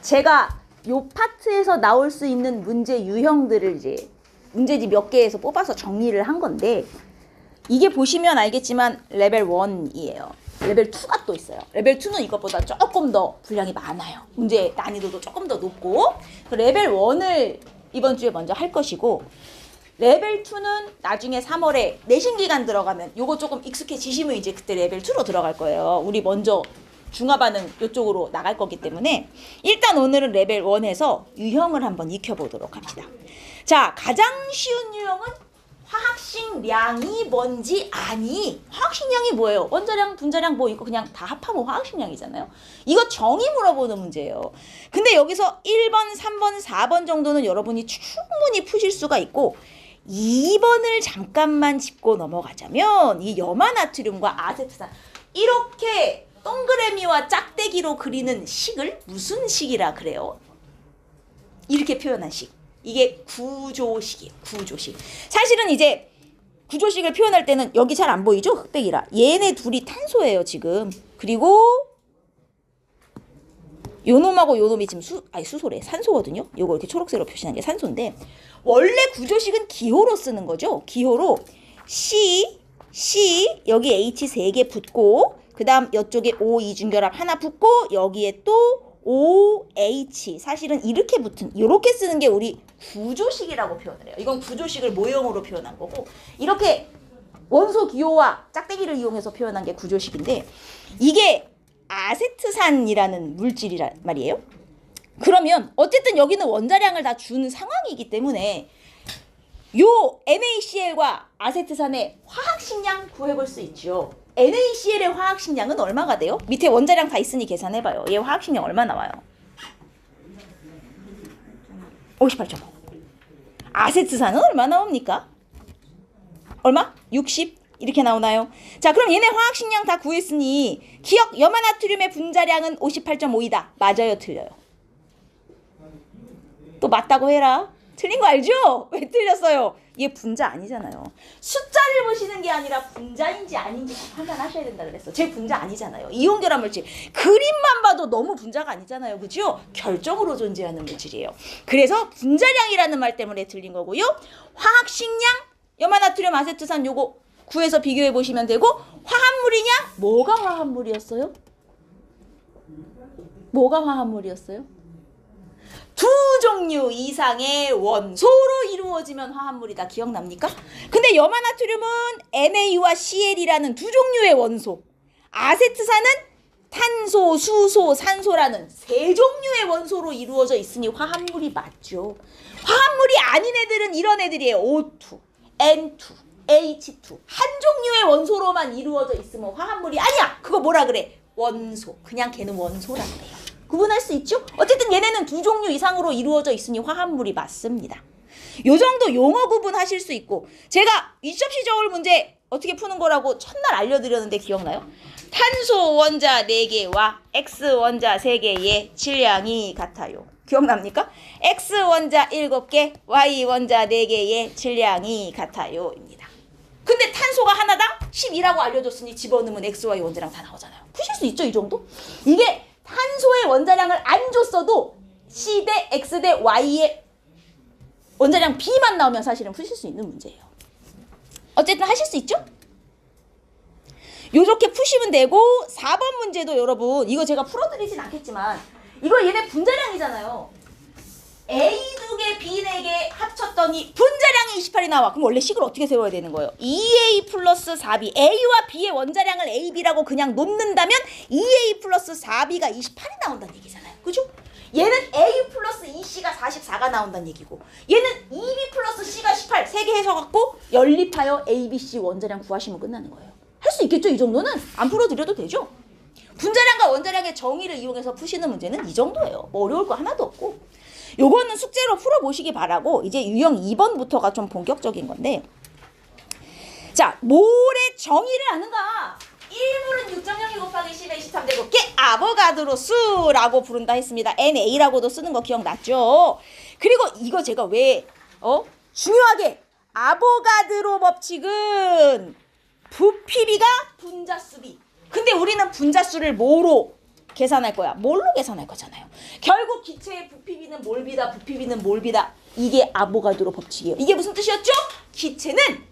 제가 요 파트에서 나올 수 있는 문제 유형들을 이제 문제집 몇 개에서 뽑아서 정리를 한 건데, 이게 보시면 알겠지만 레벨 1이에요. 레벨 2가 또 있어요. 레벨 2는 이것보다 조금 더 분량이 많아요. 문제 난이도도 조금 더 높고, 레벨 1을 이번 주에 먼저 할 것이고, 레벨 2는 나중에 3월에 내신 기간 들어가면 요거 조금 익숙해지시면 이제 그때 레벨 2로 들어갈 거예요. 우리 먼저 중화반응 이쪽으로 나갈 거기 때문에 일단 오늘은 레벨 1에서 유형을 한번 익혀보도록 합시다. 자, 가장 쉬운 유형은 화학식량이 뭔지 아니? 화학식량이 뭐예요? 원자량, 분자량 뭐 이거 그냥 다 합하면 화학식량이잖아요. 이거 정의 물어보는 문제예요. 근데 여기서 1번, 3번, 4번 정도는 여러분이 충분히 푸실 수가 있고, 2번을 잠깐만 짚고 넘어가자면 이 염화나트륨과 아세트산, 이렇게 동그라미와 짝대기로 그리는 식을 무슨 식이라 그래요? 이렇게 표현한 식. 이게 구조식이에요. 구조식. 사실은 이제 구조식을 표현할 때는 여기 잘 안 보이죠? 흑백이라. 얘네 둘이 탄소예요, 지금. 그리고 요 놈하고 요 놈이 지금 수소래. 산소거든요. 요거 이렇게 초록색으로 표시한 게 산소인데, 원래 구조식은 기호로 쓰는 거죠. 기호로 C, 여기 H 3개 붙고, 그 다음 이쪽에 O 이중결합 하나 붙고, 여기에 또 OH, 사실은 이렇게 붙은, 이렇게 쓰는 게 우리 구조식이라고 표현을 해요. 이건 구조식을 모형으로 표현한 거고, 이렇게 원소 기호와 짝대기를 이용해서 표현한 게 구조식인데, 이게 아세트산이라는 물질이란 말이에요. 그러면 어쨌든 여기는 원자량을 다 준 상황이기 때문에 요 NaCl과 아세트산의 화학식량 구해볼 수 있죠. NaCl의 화학식량은 얼마가 돼요? 밑에 원자량 다 있으니 계산해봐요. 얘 화학식량 얼마 나와요? 58.5. 아세트산은 얼마 나옵니까? 얼마? 60? 이렇게 나오나요? 자, 그럼 얘네 화학식량 다 구했으니 기억, 염화나트륨의 분자량은 58.5이다. 맞아요, 틀려요? 또 맞다고 해라. 틀린 거 알죠? 왜 틀렸어요? 얘 분자 아니잖아요. 숫자를 보시는 게 아니라 분자인지 아닌지 판단하셔야 된다 그랬어. 쟤 분자 아니잖아요. 이온결합 물질. 그림만 봐도 너무 분자가 아니잖아요. 그죠? 결정으로 존재하는 물질이에요. 그래서 분자량이라는 말 때문에 틀린 거고요. 화학식량, 염화나트륨, 아세트산 요거 구해서 비교해 보시면 되고, 화합물이냐? 뭐가 화합물이었어요? 뭐가 화합물이었어요? 두 종류 이상의 원소로 이루어지면 화합물이다. 기억납니까? 근데 염화나트륨은 Na와 Cl이라는 두 종류의 원소, 아세트산은 탄소, 수소, 산소라는 세 종류의 원소로 이루어져 있으니 화합물이 맞죠. 화합물이 아닌 애들은 이런 애들이에요. O2, N2, H2. 한 종류의 원소로만 이루어져 있으면 화합물이 아니야. 그거 뭐라 그래? 원소. 그냥 걔는 원소라 그래요. 구분할 수 있죠? 어쨌든 얘네는 두 종류 이상으로 이루어져 있으니 화합물이 맞습니다. 요 정도 용어 구분하실 수 있고, 제가 위접시 저울 문제 어떻게 푸는 거라고 첫날 알려드렸는데 기억나요? 탄소 원자 4개와 X 원자 3개의 질량이 같아요. 기억납니까? X 원자 7개, Y 원자 4개의 질량이 같아요 입니다. 근데 탄소가 하나당 12라고 알려줬으니 집어넣으면 X, Y 원자량 다 나오잖아요. 푸실 수 있죠, 이 정도? 이게 탄소의 원자량을 안 줬어도 C 대 X 대 Y의 원자량 B만 나오면 사실은 푸실 수 있는 문제예요. 어쨌든 하실 수 있죠? 요렇게 푸시면 되고, 4번 문제도 여러분, 이거 제가 풀어드리진 않겠지만, 이거 얘네 분자량이잖아요. A 2개, B 4개 합쳤더니 분자량이 28이 나와. 그럼 원래 식을 어떻게 세워야 되는 거예요? 2A 플러스 4B. A와 B의 원자량을 AB라고 그냥 놓는다면 2A 플러스 4B가 28이 나온다는 얘기잖아요. 그죠? 얘는 A 플러스 2C가 44가 나온다는 얘기고, 얘는 2B 플러스 C가 18. 3개 해서갖고 연립하여 ABC 원자량 구하시면 끝나는 거예요. 할 수 있겠죠? 이 정도는 안 풀어드려도 되죠? 분자량과 원자량의 정의를 이용해서 푸시는 문제는 이 정도예요. 뭐 어려울 거 하나도 없고, 요거는 숙제로 풀어보시기 바라고, 이제 유형 2번부터가 좀 본격적인 건데, 자, 뭘의 정의를 아는가? 1몰은 6.02 곱하기 10의 23제곱계 아보가드로 수라고 부른다 했습니다. NA라고도 쓰는 거 기억났죠? 그리고 이거 제가 왜 중요하게, 아보가드로 법칙은 부피비가 분자수비. 근데 우리는 분자수를 뭐로 계산할 거야? 뭘로 계산할 거잖아요. 결국 기체의 부피비는 몰비다, 부피비는 몰비다. 이게 아보가드로 법칙이에요. 이게 무슨 뜻이었죠? 기체는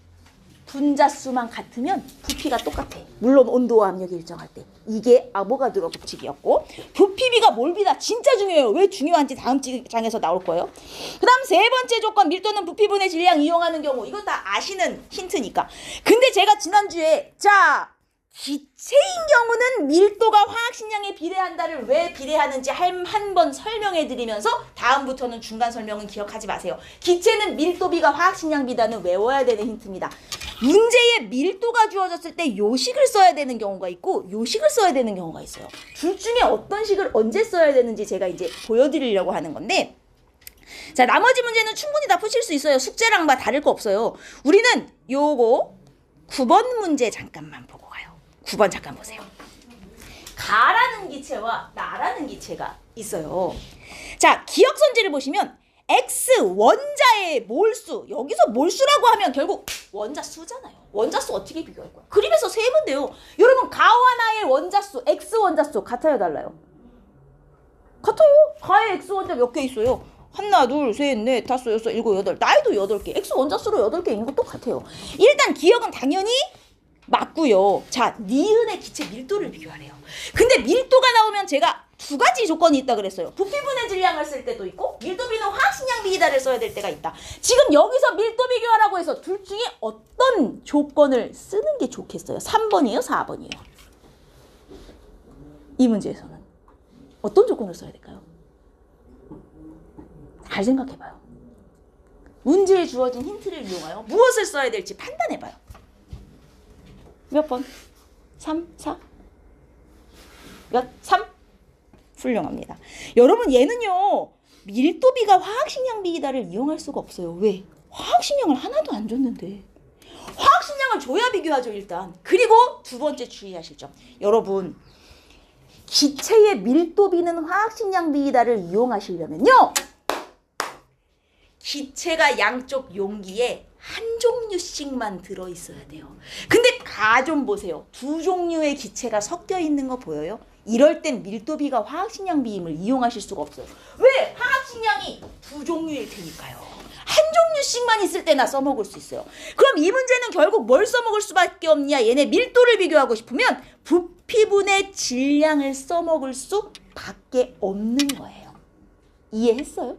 분자수만 같으면 부피가 똑같아. 물론 온도와 압력이 일정할 때. 이게 아보가드로 법칙이었고, 부피비가 몰비다. 진짜 중요해요. 왜 중요한지 다음 장에서 나올 거예요. 그 다음 세 번째 조건, 밀도는 부피분의 질량 이용하는 경우. 이건 다 아시는 힌트니까. 근데 제가 지난주에 기체인 경우는 밀도가 화학식량에 비례한다를 왜 비례하는지 한 번 설명해 드리면서 다음부터는 중간 설명은 기억하지 마세요. 기체는 밀도비가 화학식량비다는 외워야 되는 힌트입니다. 문제에 밀도가 주어졌을 때 요식을 써야 되는 경우가 있고 요식을 써야 되는 경우가 있어요. 둘 중에 어떤 식을 언제 써야 되는지 제가 이제 보여드리려고 하는 건데, 자, 나머지 문제는 충분히 다 푸실 수 있어요. 숙제랑 다를 거 없어요. 우리는 요거 9번 문제 잠깐만 보고 가요. 9번 잠깐 보세요. 가라는 기체와 나라는 기체가 있어요. 자, 기억선지를 보시면 X 원자의 몰수, 여기서 몰수라고 하면 결국 원자수잖아요. 원자수 어떻게 비교할 거야? 그림에서 세면 돼요. 여러분, 가와 나의 원자수, X 원자수 같아요, 달라요? 같아요. 가의 X 원자 몇 개 있어요? 하나, 둘, 셋, 넷, 다섯, 여섯, 일곱, 여덟. 나이도 8개. X 원자수로 8개인 거 똑같아요. 일단 기억은 당연히 맞고요. 자, 니은의 기체 밀도를 비교하래요. 근데 밀도가 나오면 제가 두 가지 조건이 있다 그랬어요. 부피분의 질량을 쓸 때도 있고 밀도비는 화학식량 비기다를 써야 될 때가 있다. 지금 여기서 밀도 비교하라고 해서 둘 중에 어떤 조건을 쓰는 게 좋겠어요? 3번이에요? 4번이에요? 이 문제에서는 어떤 조건을 써야 될까요? 잘 생각해봐요. 문제에 주어진 힌트를 이용하여 무엇을 써야 될지 판단해봐요. 몇 번? 3, 4? 몇? 3? 훌륭합니다. 여러분, 얘는요, 밀도비가 화학식량비기다를 이용할 수가 없어요. 왜? 화학식량을 하나도 안 줬는데. 화학식량을 줘야 비교하죠, 일단. 그리고 두 번째 주의하실 점. 여러분, 기체의 밀도비는 화학식량비기다를 이용하시려면요, 기체가 양쪽 용기에 한 종류씩만 들어있어야 돼요. 근데 가 좀 보세요. 두 종류의 기체가 섞여 있는 거 보여요? 이럴 땐 밀도비가 화학식량비임을 이용하실 수가 없어요. 왜? 화학식량이 두 종류일 테니까요. 한 종류씩만 있을 때나 써먹을 수 있어요. 그럼 이 문제는 결국 뭘 써먹을 수밖에 없냐? 얘네 밀도를 비교하고 싶으면 부피분의 질량을 써먹을 수밖에 없는 거예요. 이해했어요?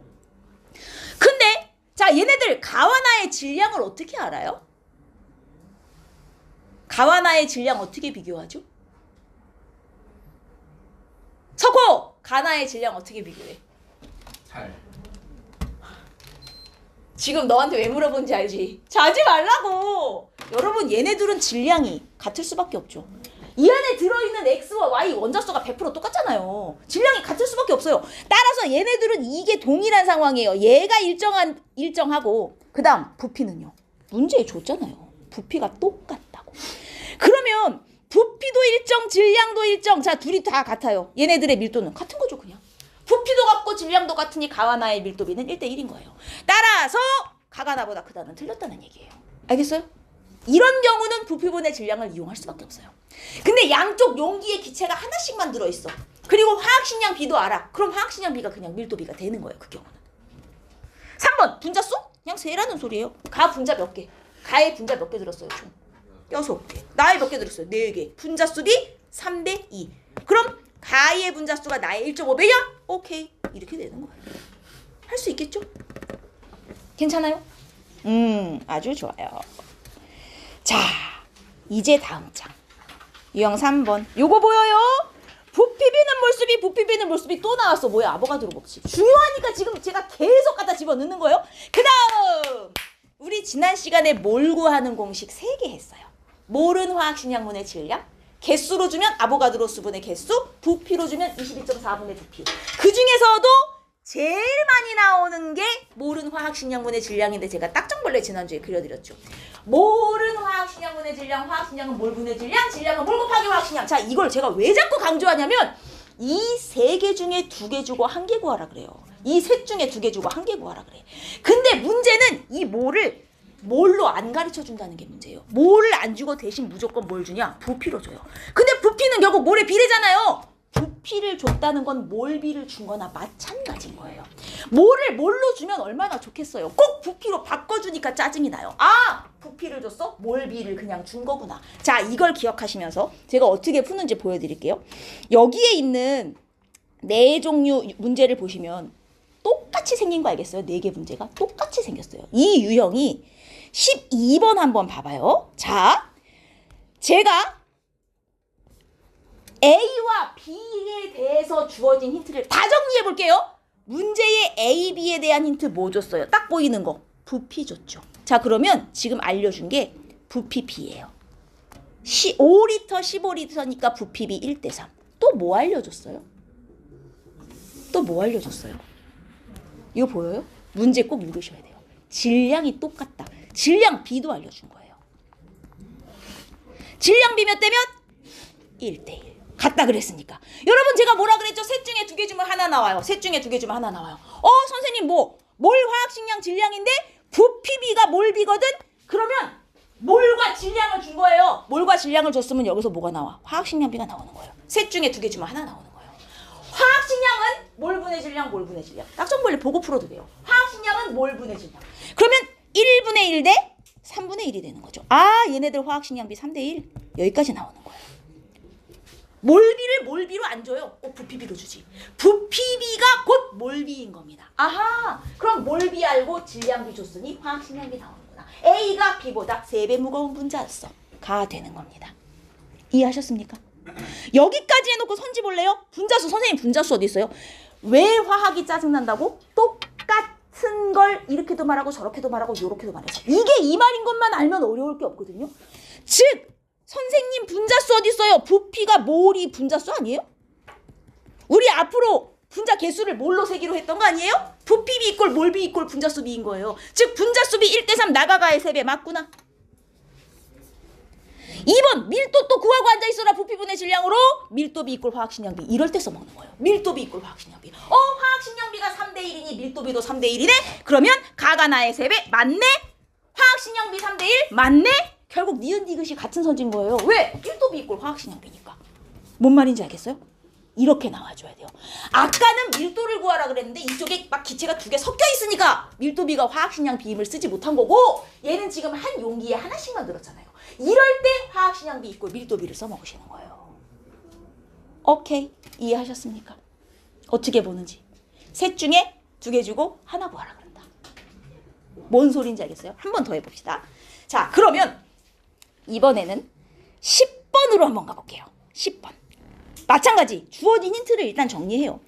근데 자, 얘네들 가와 나의 질량을 어떻게 알아요? 가와 나의 질량 어떻게 비교하죠? 석호! 가나의 질량 어떻게 비교해? 잘. 지금 너한테 왜 물어본지 알지? 자지 말라고! 여러분, 얘네들은 질량이 같을 수밖에 없죠. 이 안에 들어있는 X와 Y 원자수가 100% 똑같잖아요. 질량이 같을 수밖에 없어요. 따라서 얘네들은 이게 동일한 상황이에요. 얘가 일정하고 그 다음 부피는요. 문제에 줬잖아요. 부피가 똑같다고. 그러면 부피도 일정, 질량도 일정. 자, 둘이 다 같아요. 얘네들의 밀도는 같은 거죠, 그냥. 부피도 같고 질량도 같으니 가와 나의 밀도비는 1대1인 거예요. 따라서 가가 나보다 크다는 틀렸다는 얘기예요. 알겠어요? 이런 경우는 부피분의 질량을 이용할 수밖에 없어요. 근데 양쪽 용기에 기체가 하나씩만 들어있어. 그리고 화학식량 비도 알아. 그럼 화학식량 비가 그냥 밀도비가 되는 거예요, 그 경우는. 3번 분자수? 그냥 세라는 소리예요. 가 분자 몇 개? 가의 분자 몇 개 들었어요, 총? 6개. 나의 몇 개 들었어요? 4개. 분자수비 3대 2. 그럼 가의 분자수가 나의 1.5배야? 오케이. 이렇게 되는 거예요. 할 수 있겠죠? 괜찮아요? 아주 좋아요. 자, 이제 다음 장. 유형 3번. 요거 보여요? 부피비는 몰수비, 부피비는 몰수비 또 나왔어. 뭐야? 아보가드로 법칙. 중요하니까 지금 제가 계속 갖다 집어넣는 거예요. 그 다음! 우리 지난 시간에 몰 구하는 공식 3개 했어요. 몰은 화학식량분의 질량, 개수로 주면 아보가드로 수분의 개수, 부피로 주면 22.4분의 부피. 그 중에서도 제일 많이 나오는 게 몰은 화학식량분의 질량인데 제가 딱정벌레 지난주에 그려드렸죠. 몰은 화학식량분의 질량, 화학식량은 몰분의 질량, 질량은 몰 곱하기 화학식량. 자, 이걸 제가 왜 자꾸 강조하냐면 이 3개 중에 2개 주고 1개 구하라 그래요. 이 셋 중에 2개 주고 1개 구하라 그래. 근데 문제는 이 몰을 몰로 안 가르쳐준다는 게 문제예요. 몰을 안 주고 대신 무조건 뭘 주냐? 부피로 줘요. 근데 부피는 결국 몰의 비례잖아요. 부피를 줬다는 건 몰비를 준 거나 마찬가지인 거예요. 뭐를 뭘로 주면 얼마나 좋겠어요. 꼭 부피로 바꿔주니까 짜증이 나요. 아, 부피를 줬어? 몰비를 그냥 준 거구나. 자, 이걸 기억하시면서 제가 어떻게 푸는지 보여드릴게요. 여기에 있는 네 종류 문제를 보시면 똑같이 생긴 거 알겠어요? 네 개 문제가 똑같이 생겼어요. 이 유형이 12번 한번 봐봐요. 자, 제가 A와 B에 대해서 주어진 힌트를 다 정리해 볼게요. 문제의 A, B에 대한 힌트 뭐 줬어요? 딱 보이는 거. 부피 줬죠. 자, 그러면 지금 알려준 게 부피 B예요. 5리터, 15리터니까 부피 B 1대3. 또 뭐 알려줬어요? 또 뭐 알려줬어요? 이거 보여요? 문제 꼭 읽으셔야 돼요. 질량이 똑같다. 질량 B도 알려준 거예요. 질량 B 몇 대 몇? 1대1. 같다 그랬으니까. 여러분 제가 뭐라 그랬죠? 셋 중에 두 개 주면 하나 나와요. 셋 중에 두 개 주면 하나 나와요. 선생님 몰 화학식량 질량인데 부피 B가 몰 B거든? 그러면 몰과 질량을 준 거예요. 몰과 질량을 줬으면 여기서 뭐가 나와? 화학식량 B가 나오는 거예요. 셋 중에 두 개 주면 하나 나오는 거예요. 화학식량은 몰분의 질량, 몰분의 질량. 딱정벌레 보고 풀어도 돼요. 화학식량은 몰분의 질량. 그러면 1분의 1 대 3분의 1이 되는 거죠. 아, 얘네들 화학식량 B 3대 1. 여기까지 나오는 거예요. 몰비를 몰비로 안 줘요. 부피비로 주지. 부피비가 곧 몰비인 겁니다. 아하, 그럼 몰비 알고 질량비 줬으니 화학식량비 나오는구나. A가 B보다 3배 무거운 분자였어. 가 되는 겁니다. 이해하셨습니까? 여기까지 해놓고 선지 볼래요? 분자수, 선생님 분자수 어디 있어요? 왜 화학이 짜증난다고? 똑같은 걸 이렇게도 말하고 저렇게도 말하고 요렇게도 말해서 이게 이 말인 것만 알면 어려울 게 없거든요. 즉 선생님 분자수 어디 있어요? 부피가 몰이 분자수 아니에요? 우리 앞으로 분자 개수를 뭘로 세기로 했던 거 아니에요? 부피 B 이꼴 몰 B 이꼴 분자수 B인 거예요. 즉 분자수 B 1대3 나가가의 3배 맞구나. 2번 밀도 또 구하고 앉아있어라. 부피분의 질량으로 밀도 B 이꼴 화학식량비. 이럴 때 써먹는 거예요. 밀도 B 이꼴 화학식량비. 화학식량비가 3대1이니 밀도 B도 3대1이네? 그러면 가가 나의 3배 맞네? 화학식량비 3대1 맞네? 결국 니은 디귿이 같은 선지인 거예요. 왜? 밀도 B 이꼴 화학식량비니까. 뭔 말인지 알겠어요? 이렇게 나와줘야 돼요. 아까는 밀도를 구하라 그랬는데 이쪽에 막 기체가 두 개 섞여 있으니까 밀도 B가 화학식량 B임을 쓰지 못한 거고 얘는 지금 한 용기에 하나씩만 들었잖아요. 이럴 때 화학식량 B 이꼴 밀도 B를 써먹으시는 거예요. 오케이, 이해하셨습니까? 어떻게 보는지. 셋 중에 두 개 주고 하나 구하라 그런다. 뭔 소린지 알겠어요? 한 번 더 해봅시다. 자, 그러면 이번에는 10번으로 한번 가볼게요. 10번. 마찬가지 주어진 힌트를 일단 정리해요.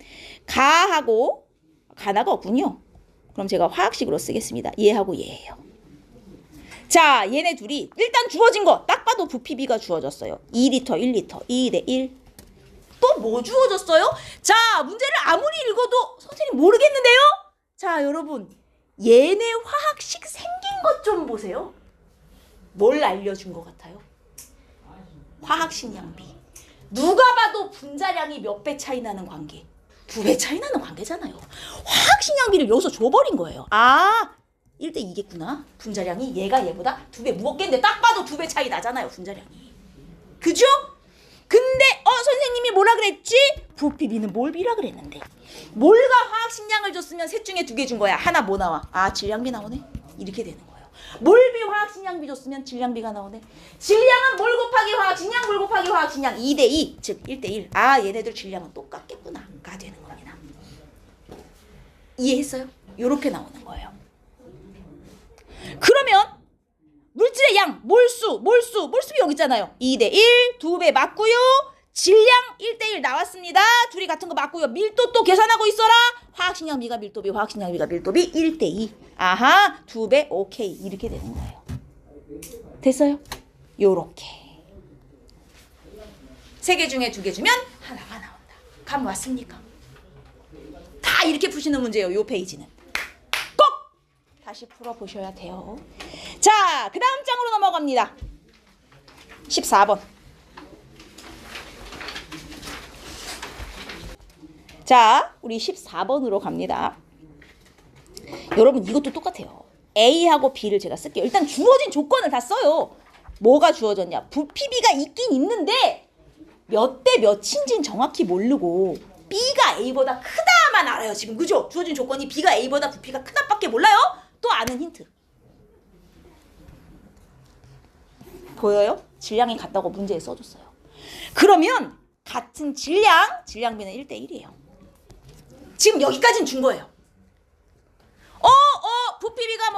가하고 가나가 없군요. 그럼 제가 화학식으로 쓰겠습니다. 얘하고 얘예요. 자, 얘네 둘이 일단 주어진 거 딱 봐도 부피 B가 주어졌어요. 2리터, 1리터, 2대 1. 또 뭐 주어졌어요? 자, 문제를 아무리 읽어도 선생님 모르겠는데요? 자, 여러분 얘네 화학식 생긴 것 좀 보세요. 뭘 알려준 것 같아요? 화학식량비. 누가 봐도 분자량이 몇 배 차이 나는 관계. 2배 차이 나는 관계잖아요. 화학식량비를 여기서 줘버린 거예요. 아, 1대 2겠구나. 분자량이 얘가 얘보다 2배 무겁겠는데 딱 봐도 2배 차이 나잖아요. 분자량이. 그죠? 근데 선생님이 뭐라 그랬지? 부피 B는 몰비라 그랬는데 몰과 화학식량을 줬으면 셋 중에 2개 준 거야. 하나 뭐 나와? 아, 질량비 나오네. 이렇게 되는 거예요. 몰비 화학식량비 줬으면 질량비가 나오네. 질량은 몰 곱하기 화학식량, 몰 곱하기 화학식량 2대 2, 즉 1대 1. 아, 얘네들 질량은 똑같겠구나. 가 되는 겁니다. 이해했어요? 요렇게 나오는 거예요. 그러면 물질의 양, 몰수비 여기 있잖아요. 2대 1, 2배 맞고요. 질량 1대 1 나왔습니다. 둘이 같은 거 맞고요. 밀도 또 계산하고 있어라. 화학식량비가 밀도비, 화학식량비가 밀도비 1대 2. 아하, 2배, 오케이. 이렇게 되는 거예요. 됐어요? 요렇게. 3개 중에 2개 주면 하나가 나온다. 감 왔습니까? 다 이렇게 푸시는 문제예요. 요 페이지는. 꼭 다시 풀어보셔야 돼요. 자, 그 다음 장으로 넘어갑니다. 14번. 자, 우리 14번으로 갑니다. 여러분 이것도 똑같아요. A하고 B를 제가 쓸게요. 일단 주어진 조건을 다 써요. 뭐가 주어졌냐? 부피 B가 있긴 있는데 몇 대 몇인지는 정확히 모르고 B가 A보다 크다만 알아요. 지금 그죠? 주어진 조건이 B가 A보다 부피가 크다밖에 몰라요. 또 아는 힌트. 보여요? 질량이 같다고 문제에 써줬어요. 그러면 같은 질량비는 1대1이에요. 지금 여기까지는 준 거예요. 부피비가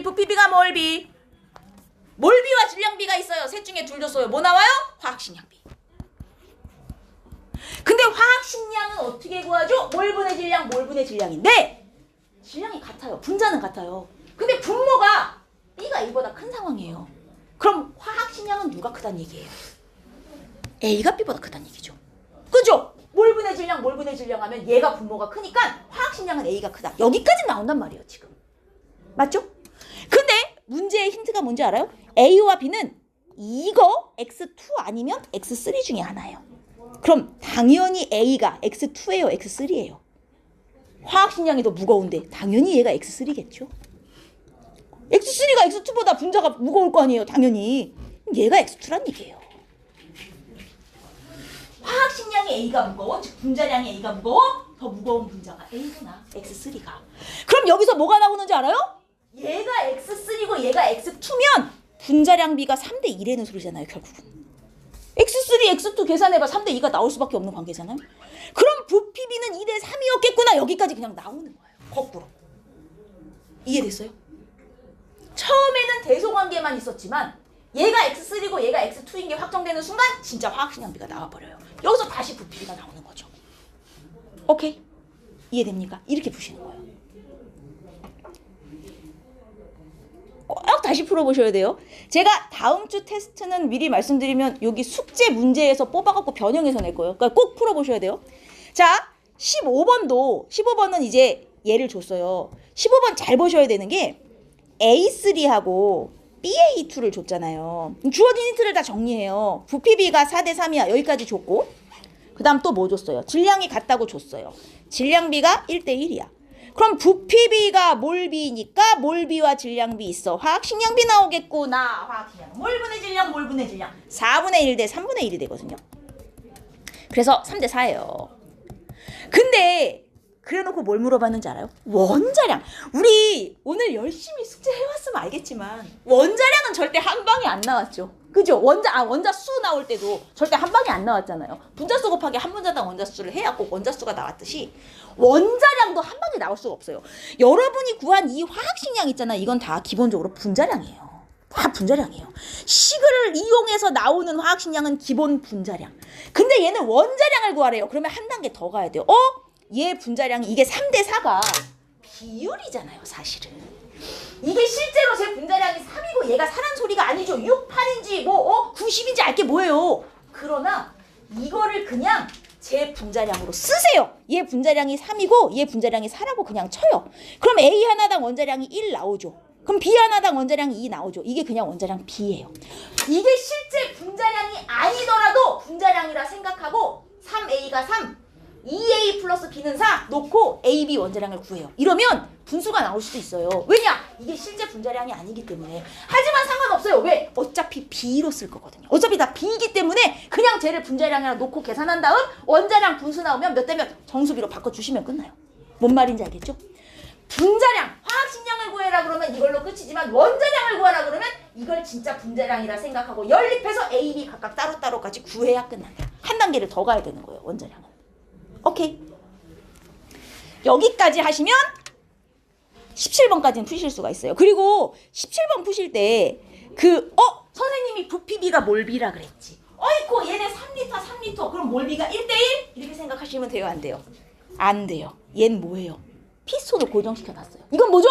부피비가 몰비와 질량비가 있어요. 셋 중에 둘 줬어요. 뭐 나와요? 화학식량비. 근데 화학식량은 어떻게 구하죠? 몰분의 질량, 몰분의 질량인데 질량이 같아요. 분자는 같아요. 근데 분모가 B가 A보다 큰 상황이에요. 그럼 화학식량은 누가 크다는 얘기예요? A가 B보다 크다는 얘기죠. 그죠? 몰분의 질량 하면 얘가 분모가 크니까 화학식량은 A가 크다. 여기까지 나온단 말이에요, 지금. 맞죠? 근데 문제의 힌트가 뭔지 알아요? A와 B는 이거 X2 아니면 X3 중에 하나예요. 그럼 당연히 A가 X2예요, X3예요. 화학식량이 더 무거운데 당연히 얘가 X3겠죠. X3가 X2보다 분자가 무거울 거 아니에요, 당연히. 얘가 X2란 얘기예요. 화학식량이 A가 무거워, 즉 분자량이 A가 무거워, 더 무거운 분자가 A구나, X3가. 그럼 여기서 뭐가 나오는지 알아요? 얘가 X3고 얘가 X2면 분자량 B가 3대 1이라는 소리잖아요, 결국은. X3, X2 계산해봐 3대 2가 나올 수밖에 없는 관계잖아요. 그럼 부피 B는 2대 3이었겠구나. 여기까지 그냥 나오는 거예요, 거꾸로. 이해됐어요? 처음에는 대소관계만 있었지만 얘가 X3고 얘가 X2인 게 확정되는 순간 진짜 화학식량비가 나와버려요. 여기서 다시 부피가 나오는 거죠. 오케이? 이해됩니까? 이렇게 푸시는 거예요. 꼭 다시 풀어보셔야 돼요. 제가 다음 주 테스트는 미리 말씀드리면 여기 숙제 문제에서 뽑아갖고 변형해서 낼 거예요. 그러니까 꼭 풀어보셔야 돼요. 자, 15번은 이제 예를 줬어요. 15번 잘 보셔야 되는 게 A3하고 BA2를 줬잖아요. 주어진 힌트를 다 정리해요. 부피 B가 4대 3이야. 여기까지 줬고 그 다음 또 뭐 줬어요? 질량이 같다고 줬어요. 질량비가 1대 1이야. 그럼 부피 B가 몰비니까 몰비와 질량비 있어. 화학식량비 나오겠구나. 화학식량. 몰분의 질량, 몰분의 질량. 4분의 1 대 3분의 1이 되거든요. 그래서 3대 4예요. 근데 그래놓고 뭘 물어봤는지 알아요? 원자량. 우리 오늘 열심히 숙제해왔으면 알겠지만 원자량은 절대 한 방에 안 나왔죠. 그죠? 원자수 나올 때도 절대 한 방에 안 나왔잖아요. 분자수 곱하기 한 분자당 원자수를 해야 꼭 원자수가 나왔듯이 원자량도 한 방에 나올 수가 없어요. 여러분이 구한 이 화학식량 있잖아요. 이건 다 기본적으로 분자량이에요. 다 분자량이에요. 식을 이용해서 나오는 화학식량은 기본 분자량. 근데 얘는 원자량을 구하래요. 그러면 한 단계 더 가야 돼요. 얘 분자량이 이게 3대 4가 비율이잖아요, 사실은. 이게 실제로 제 분자량이 3이고 얘가 4란 소리가 아니죠. 6, 8인지 90인지 알게 뭐예요. 그러나 이거를 그냥 제 분자량으로 쓰세요. 얘 분자량이 3이고 얘 분자량이 4라고 그냥 쳐요. 그럼 A 하나당 원자량이 1 나오죠. 그럼 B 하나당 원자량이 2 나오죠. 이게 그냥 원자량 B예요. 이게 실제 분자량이 아니더라도 분자량이라 생각하고 3A가 3, 2A 플러스 B는 4 놓고 AB 원자량을 구해요. 이러면 분수가 나올 수도 있어요. 왜냐? 이게 실제 분자량이 아니기 때문에. 하지만 상관없어요. 왜? 어차피 B로 쓸 거거든요. 어차피 다 B이기 때문에 그냥 쟤를 분자량이라 놓고 계산한 다음 원자량 분수 나오면 몇 대몇 정수비로 바꿔주시면 끝나요. 뭔 말인지 알겠죠? 분자량, 화학식량을 구해라 그러면 이걸로 끝이지만 원자량을 구하라 그러면 이걸 진짜 분자량이라 생각하고 연립해서 A, B 각각 따로따로까지 구해야 끝난다. 한 단계를 더 가야 되는 거예요, 원자량은. 오케이. 여기까지 하시면 17번까지는 푸실 수가 있어요. 그리고 17번 푸실 때 선생님이 부피비가 몰비라 그랬지. 어이코 얘네 3리터 그럼 몰비가 1대1? 이렇게 생각하시면 돼요, 안 돼요? 안 돼요. 얘는 뭐예요? 피스톤을 고정시켜놨어요. 이건 뭐죠?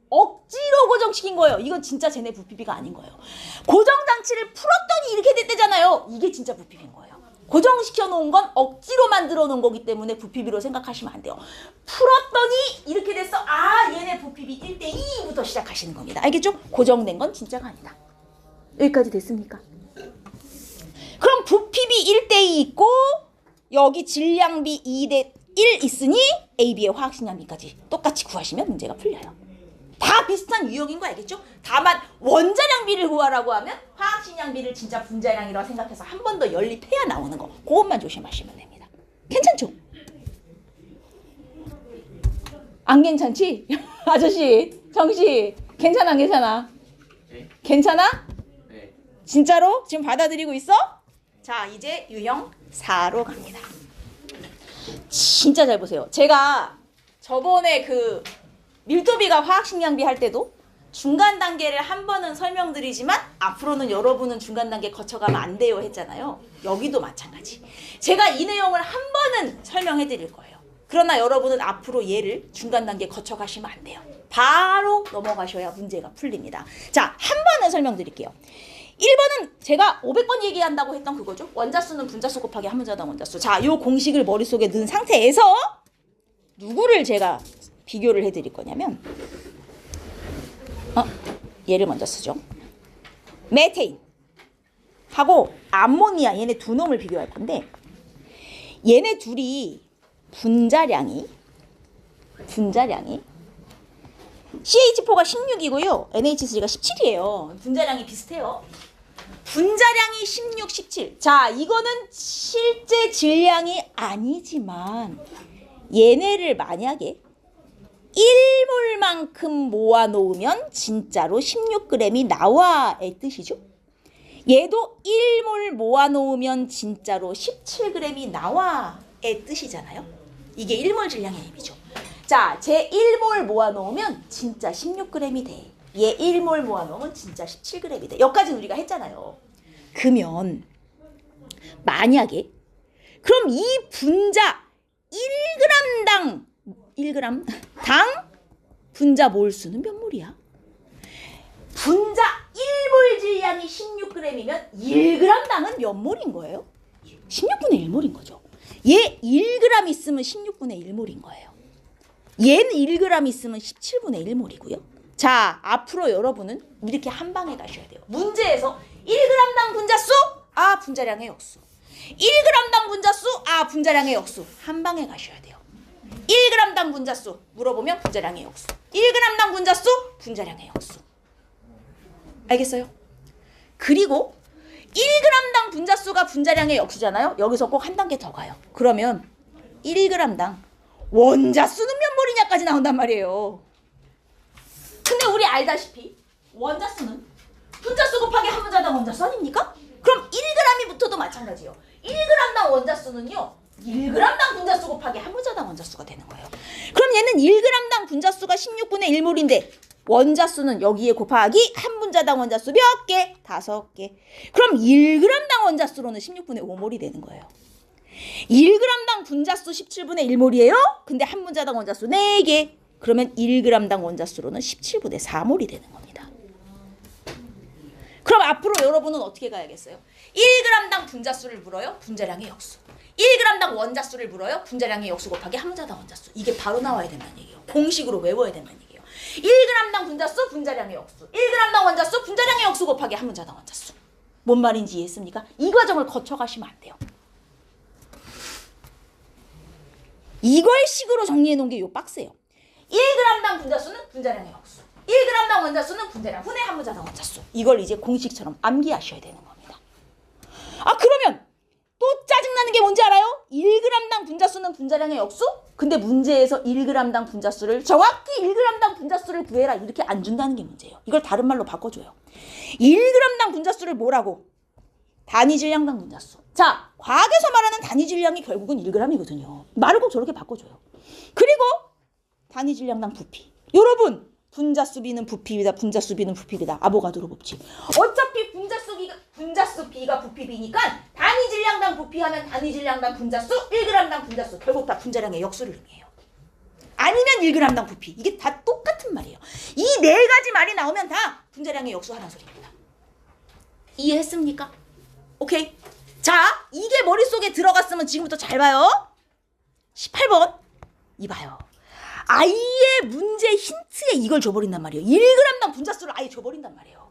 억지로 고정시킨 거예요. 이건 진짜 쟤네 부피비가 아닌 거예요. 고정장치를 풀었더니 이렇게 됐대잖아요. 이게 진짜 부피비인 거예요. 고정시켜 놓은 건 억지로 만들어 놓은 거기 때문에 부피비로 생각하시면 안 돼요. 풀었더니 이렇게 됐어. 얘네 부피비 1대2부터 시작하시는 겁니다. 알겠죠? 고정된 건 진짜가 아니다. 여기까지 됐습니까? 그럼 부피비 1대2 있고 여기 질량비 2대1 있으니 AB의 화학식량비까지 똑같이 구하시면 문제가 풀려요. 다 비슷한 유형인 거 알겠죠? 다만 원자량비를 구하라고 하면 화학식량비를 진짜 분자량이라고 생각해서 한 번 더 연립해야 나오는 거. 그것만 조심하시면 됩니다. 괜찮죠? 안 괜찮지? 아저씨, 정씨, 괜찮아 안 괜찮아? 네. 괜찮아? 네. 진짜로? 지금 받아들이고 있어? 자, 이제 유형 4로 갑니다. 진짜 잘 보세요. 제가 저번에 그 밀도비가 화학식량비 할 때도 중간 단계를 한 번은 설명드리지만 앞으로는 여러분은 중간 단계 거쳐가면 안 돼요 했잖아요. 여기도 마찬가지. 제가 이 내용을 한 번은 설명해 드릴 거예요. 그러나 여러분은 앞으로 얘를 중간 단계 거쳐가시면 안 돼요. 바로 넘어가셔야 문제가 풀립니다. 자, 한 번은 설명드릴게요. 1번은 제가 500번 얘기한다고 했던 그거죠. 원자수는 분자수 곱하기 한 문자당 원자수. 자, 요 공식을 머릿속에 넣은 상태에서 누구를 제가 비교를 해드릴 거냐면 얘를 먼저 쓰죠. 메테인 하고 암모니아 얘네 두 놈을 비교할 건데 얘네 둘이 분자량이 CH4가 16이고요. NH3가 17이에요. 분자량이 비슷해요. 분자량이 16, 17. 자, 이거는 실제 질량이 아니지만 얘네를 만약에 1몰만큼 모아놓으면 진짜로 16g이 나와의 뜻이죠. 얘도 1몰 모아놓으면 진짜로 17g이 나와의 뜻이잖아요. 이게 1몰 질량의 의미죠. 자, 제 1몰 모아놓으면 진짜 16g이 돼. 얘 1몰 모아놓으면 진짜 17g이 돼. 여기까지는 우리가 했잖아요. 그러면 만약에 그럼 이 분자 1g당 분자 몰수는 몇 몰이야? 분자 1몰 질량이 16g이면 1g당은 몇 몰인 거예요? 16분의 1몰인 거죠. 얘 1g 있으면 16분의 1몰인 거예요. 얘는 1g 있으면 17분의 1몰이고요. 자, 앞으로 여러분은 이렇게 한 방에 가셔야 돼요. 문제에서 1g당 분자수, 분자량의 역수. 1g당 분자수, 분자량의 역수. 한 방에 가셔야 돼요. 1g당 분자수 물어보면 분자량의 역수. 1g당 분자수, 분자량의 역수. 알겠어요? 그리고 1g당 분자수가 분자량의 역수잖아요. 여기서 꼭 한 단계 더 가요. 그러면 1g당 원자수는 몇 몰이냐까지 나온단 말이에요. 근데 우리 알다시피 원자수는 분자수 곱하기 한 분자당 원자수 아닙니까? 그럼 1g이 붙어도 마찬가지예요. 1g당 원자수는요. 1g당 분자수 곱하기 한 분자당 원자수가 되는 거예요. 그럼 얘는 1g당 분자수가 16분의 1몰인데 원자수는 여기에 곱하기 한 분자당 원자수 몇 개? 5개. 그럼 1g당 원자수로는 16분의 5몰이 되는 거예요. 1g당 분자수 17분의 1몰이에요. 근데 한 분자당 원자수 4개. 그러면 1g당 원자수로는 17분의 4몰이 되는 겁니다. 그럼 앞으로 여러분은 어떻게 가야겠어요? 1g당 분자수를 물어요. 분자량의 역수. 1g당 원자수를 물어요. 분자량의 역수 곱하기 한 분자당 원자수. 이게 바로 나와야 된다는 얘기예요. 공식으로 외워야 된다는 얘기예요. 1g당 분자수, 분자량의 역수. 1g당 원자수, 분자량의 역수 곱하기 한 분자당 원자수. 뭔 말인지 이해했습니까? 이 과정을 거쳐가시면 안 돼요. 이걸 식으로 정리해 놓은 게 요 박스예요. 1g당 분자수는 분자량의 역수. 1g당 원자수는 분자량 분의 한 분자당 원자수. 이걸 이제 공식처럼 암기하셔야 되는 겁니다. 그러면 또 짜증나는 게 뭔지 알아요? 1g당 분자수는 분자량의 역수? 근데 문제에서 1g당 분자수를 정확히 1g당 분자수를 구해라 이렇게 안 준다는 게 문제예요. 이걸 다른 말로 바꿔줘요. 1g당 분자수를 뭐라고? 단위 질량당 분자수. 자, 과학에서 말하는 단위 질량이 결국은 1g이거든요. 말을 꼭 저렇게 바꿔줘요. 그리고 단위 질량당 부피. 여러분, 분자수 B는 분자수 B는 부피 B다. 아보가드로 법칙. 어차피 분자수 B가 부피 B니까 단위 질량당 부피하면 단위 질량당 분자수 1g당 분자수 결국 다 분자량의 역수를 의미해요. 아니면 1g당 부피. 이게 다 똑같은 말이에요. 이 네 가지 말이 나오면 다 분자량의 역수 하는 소리입니다. 이해했습니까? 오케이. 자, 이게 머릿속에 들어갔으면 지금부터 잘 봐요. 18번. 이봐요. 아예 문제 힌트에 이걸 줘버린단 말이에요. 1g당 분자수를 아예 줘버린단 말이에요.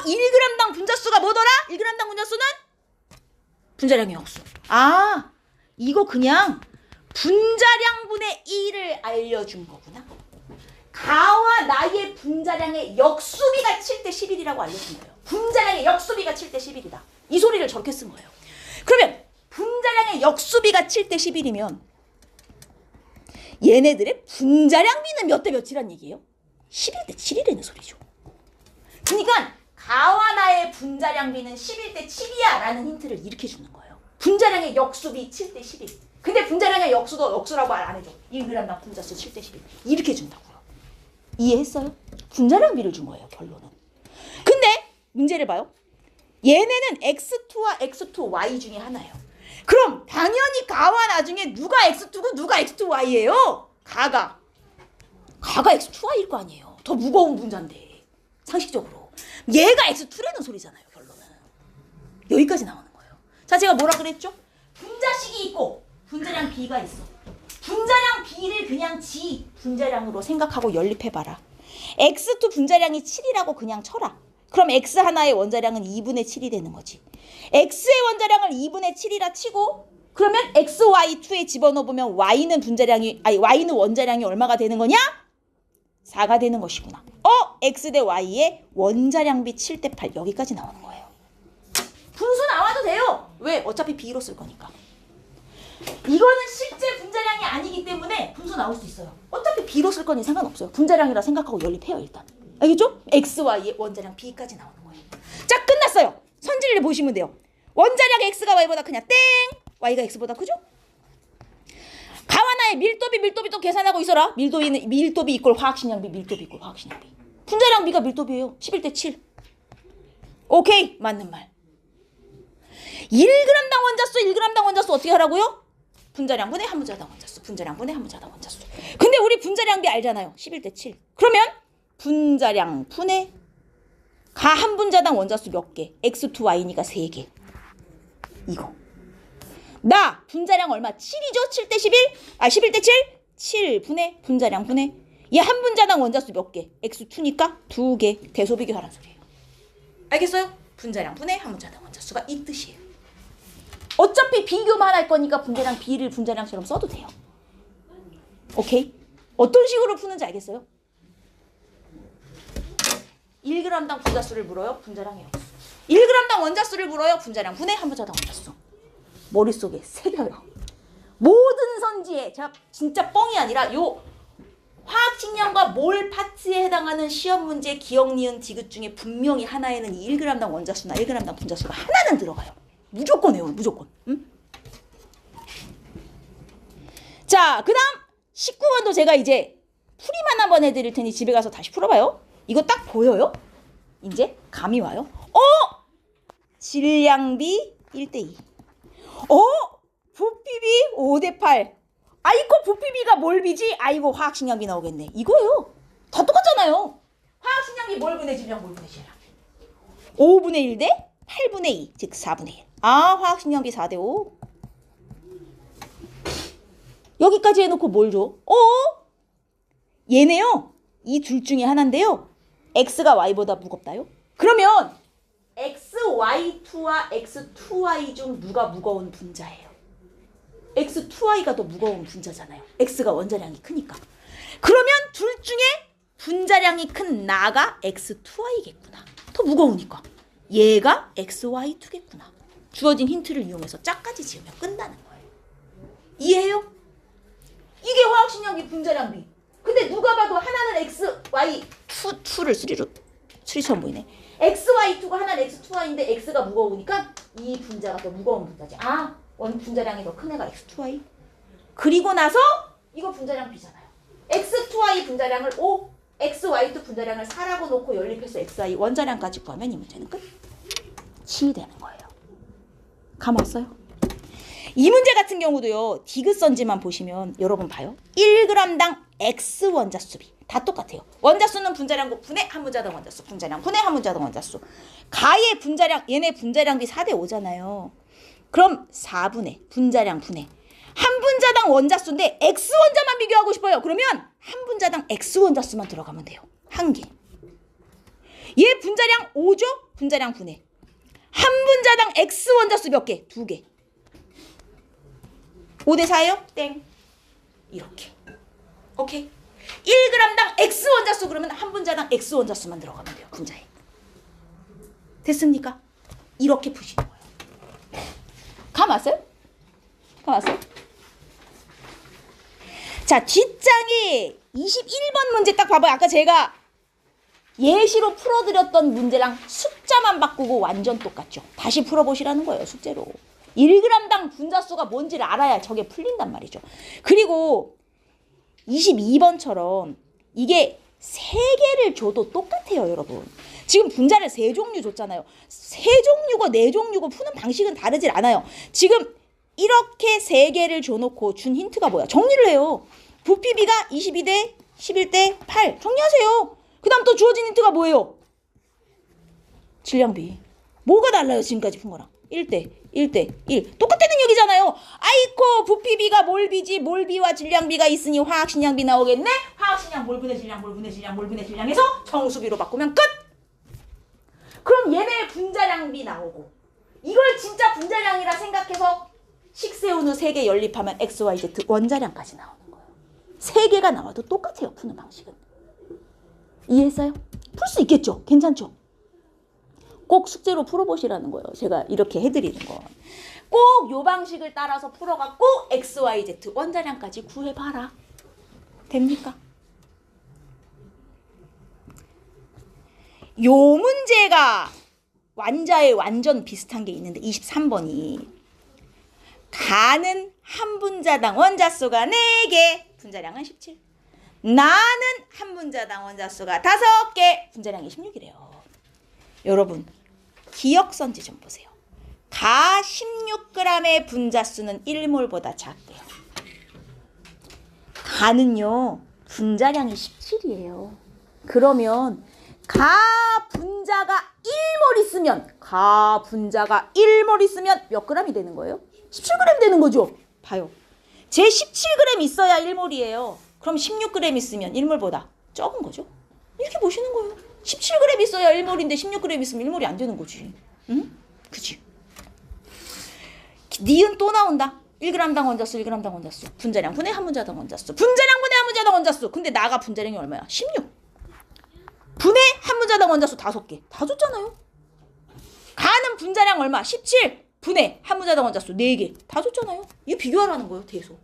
1g당 분자수가 뭐더라? 1g당 분자수는? 분자량의 역수. 이거 그냥 분자량분의 1을 알려준 거구나. 가와 나의 분자량의 역수비가 7대 11이라고 알려준 거예요. 분자량의 역수비가 7대 11이다. 이 소리를 저렇게 쓴 거예요. 그러면 분자량의 역수비가 7대 11이면 얘네들의 분자량비는 몇 대 몇이란 얘기예요? 11대 7이라는 소리죠. 그러니까 가와 나의 분자량비는 11대 7이야 라는 힌트를 이렇게 주는 거예요. 분자량의 역수비 7대 11. 근데 분자량의 역수도 역수라고 말 안 해줘. 1g당 분자수 7대 11. 이렇게 준다고요. 이해했어요? 분자량비를 준 거예요, 결론은. 근데 문제를 봐요. 얘네는 x2와 x2y 중에 하나예요. 그럼 당연히 가와 나중에 누가 x2고 누가 x2y예요? 가가 x2y일 거 아니에요. 더 무거운 분자인데 상식적으로. 얘가 x2라는 소리잖아요, 결론은. 여기까지 나오는 거예요. 자, 제가 뭐라 그랬죠? 분자식이 있고 분자량 b가 있어. 분자량 b를 그냥 지 분자량으로 생각하고 연립해봐라. x2 분자량이 7이라고 그냥 쳐라. 그럼 x 하나의 원자량은 2분의 7이 되는 거지. x의 원자량을 2분의 7이라 치고 그러면 x, y2에 집어넣으면 y는 원자량이 얼마가 되는 거냐? 4가 되는 것이구나. x 대 y의 원자량비 7대 8 여기까지 나오는 거예요. 분수 나와도 돼요. 왜? 어차피 b로 쓸 거니까. 이거는 실제 분자량이 아니기 때문에 분수 나올 수 있어요. 어차피 b로 쓸 거니 상관없어요. 분자량이라 생각하고 연립해요, 일단. 알겠죠? x, y의 원자량 b까지 나오는 거예요. 자, 끝났어요. 선질을 보시면 돼요. 원자량 x가 y보다 크냐? 땡! y가 x보다 크죠? 가와 나의 밀도비 또 계산하고 있어라. 밀도비 이꼴 화학식량비, 밀도비 이꼴 화학식량비. 분자량 비가 밀도비예요. 11대 7. 오케이, 맞는 말. 1g당 원자수, 1g당 원자수 어떻게 하라고요? 분자량 분의 한 분자당 원자수, 분자량 분의 한 분자당 원자수. 근데 우리 분자량비 알잖아요. 11대 7. 그러면 분자량 분의 가 한 분자당 원자수 몇 개? x2y니까 3개. 이거. 나 분자량 얼마? 7이죠? 7대 11? 11대 7? 7 분의 분자량 분의 얘 한 분자당 원자수 몇 개? x2니까 2개. 대소비교하라는 소리예요. 알겠어요? 분자량 분의 한 분자당 원자수가 이 뜻이에요. 어차피 비교만 할 거니까 분자량 b를 분자량처럼 써도 돼요. 오케이? 어떤 식으로 푸는지 알겠어요? 1g당 분자수를 물어요. 분자량의 역수. 1g당 원자수를 물어요. 분자량 분의 한 분자당 원자수. 머릿속에 새겨요. 모든 선지에 제가 진짜 뻥이 아니라 요 화학식량과 몰 파트에 해당하는 시험 문제 기억, 니은, 디귿 중에 분명히 하나에는 이 1g당 원자수나 1g당 분자수가 하나는 들어가요. 무조건 외워요. 무조건. 응? 자, 그 다음 19번도 제가 이제 풀이만 한번 해드릴 테니 집에 가서 다시 풀어봐요. 이거 딱 보여요? 이제 감이 와요. 질량비 1대2. 부피비 5대8. 아이고 부피비가 몰비지? 아이고 화학식량비 나오겠네. 이거예요. 다 똑같잖아요. 화학식량비 몰분의 질량 몰분의 질량. 5분의 1 대 8분의 2. 즉 4분의 1. 화학식량비 4대5. 여기까지 해놓고 뭘 줘? 얘네요. 이 둘 중에 하나인데요. x가 y보다 무겁다요? 그러면 xy2와 x2y 중 누가 무거운 분자예요? x2y가 더 무거운 분자잖아요. x가 원자량이 크니까. 그러면 둘 중에 분자량이 큰 나가 x2y겠구나. 더 무거우니까. 얘가 xy2겠구나. 주어진 힌트를 이용해서 짝까지 지으면 끝나는 거예요. 이해해요? 이게 화학식량비 분자량비. 근데 누가 봐도 하나는 xy2를 수리처럼 보이네. xy2가 하나는 x2y인데 x가 무거우니까 이 분자가 더 무거운 분자지. 원 분자량이 더 큰 애가 x2y. 그리고 나서 이거 분자량 b잖아요. x2y 분자량을 5, xy2 분자량을 4라고 놓고 연립해서 xy 원자량까지 구하면 이 문제는 끝이 되는 거예요. 감 왔어요? 이 문제 같은 경우도요. 디귿선지만 보시면 여러분 봐요. 1g당 x 원자수비 다 똑같아요. 원자수는 분자량 분의 한 분자당 원자수, 분자량 분의 한 분자당 원자수. 가의 분자량, 얘네 분자량비 4대 5잖아요. 그럼 4분의 분자량 분의 한 분자당 원자수인데 x 원자만 비교하고 싶어요. 그러면 한 분자당 x 원자수만 들어가면 돼요. 한 개. 얘 분자량 5죠? 분자량 분의 한 분자당 x 원자수 몇 개? 2개. 5대 4예요? 땡. 이렇게. 오케이. 1g당 X 원자수 그러면 한 분자당 X 원자수만 들어가면 돼요. 분자에. 됐습니까? 이렇게 푸시는 거예요. 감 왔어요? 감 왔어요? 자, 뒷장에 21번 문제 딱 봐봐요. 아까 제가 예시로 풀어드렸던 문제랑 숫자만 바꾸고 완전 똑같죠. 다시 풀어보시라는 거예요. 숙제로. 1g당 분자수가 뭔지를 알아야 저게 풀린단 말이죠. 그리고 22번처럼 이게 3개를 줘도 똑같아요, 여러분. 지금 분자를 3종류 줬잖아요. 3종류고 4종류고 푸는 방식은 다르질 않아요. 지금 이렇게 3개를 줘놓고 준 힌트가 뭐야? 정리를 해요. 부피비가 22대 11대 8. 정리하세요. 그 다음 또 주어진 힌트가 뭐예요? 질량비. 뭐가 달라요, 지금까지 푼 거랑? 1대 1대 1. 똑같다는 얘기잖아요. 아이코, 부피비가 몰비지, 몰비와 질량비가 있으니 화학식량비 나오겠네? 화학식량 몰분의 질량, 몰분의 질량, 몰분의 질량에서 정수비로 바꾸면 끝! 그럼 얘네 분자량비 나오고, 이걸 진짜 분자량이라 생각해서 식세운후 3개 연립하면 X, Y, Z 원자량까지 나오는 거예요. 3개가 나와도 똑같아요, 푸는 방식은. 이해했어요? 풀 수 있겠죠? 괜찮죠? 꼭 숙제로 풀어보시라는 거예요. 제가 이렇게 해드리는 거. 꼭 요 방식을 따라서 풀어갖고 X, Y, Z 원자량까지 구해봐라. 됩니까? 요 문제가 완자에 완전 비슷한 게 있는데 23번이 가는 한 분자당 원자수가 4개, 분자량은 17. 나는 한 분자당 원자수가 5개, 분자량이 16이래요. 여러분, 기억선지 좀 보세요. 가 16g의 분자수는 1몰보다 작대요. 가는요, 분자량이 17이에요. 그러면 가 분자가 1몰 있으면 몇 g이 되는 거예요? 17g 되는 거죠? 봐요. 제 17g 있어야 1몰이에요. 그럼 16g 있으면 1몰보다 적은 거죠? 이렇게 보시는 거예요. 17g 있어야 1몰인데 16g 있으면 1몰이 안 되는 거지. 응? 그치? 니은 또 나온다. 1g당 원자수, 1g당 원자수. 분자량 분의 한 분자당 원자수. 분자량 분의 한 분자당 원자수. 근데 나가 분자량이 얼마야? 16. 분의 한 분자당 원자수 5개. 다 줬잖아요. 가는 분자량 얼마? 17. 분의 한 분자당 원자수 4개. 다 줬잖아요. 이거 비교하라는 거예요. 대소.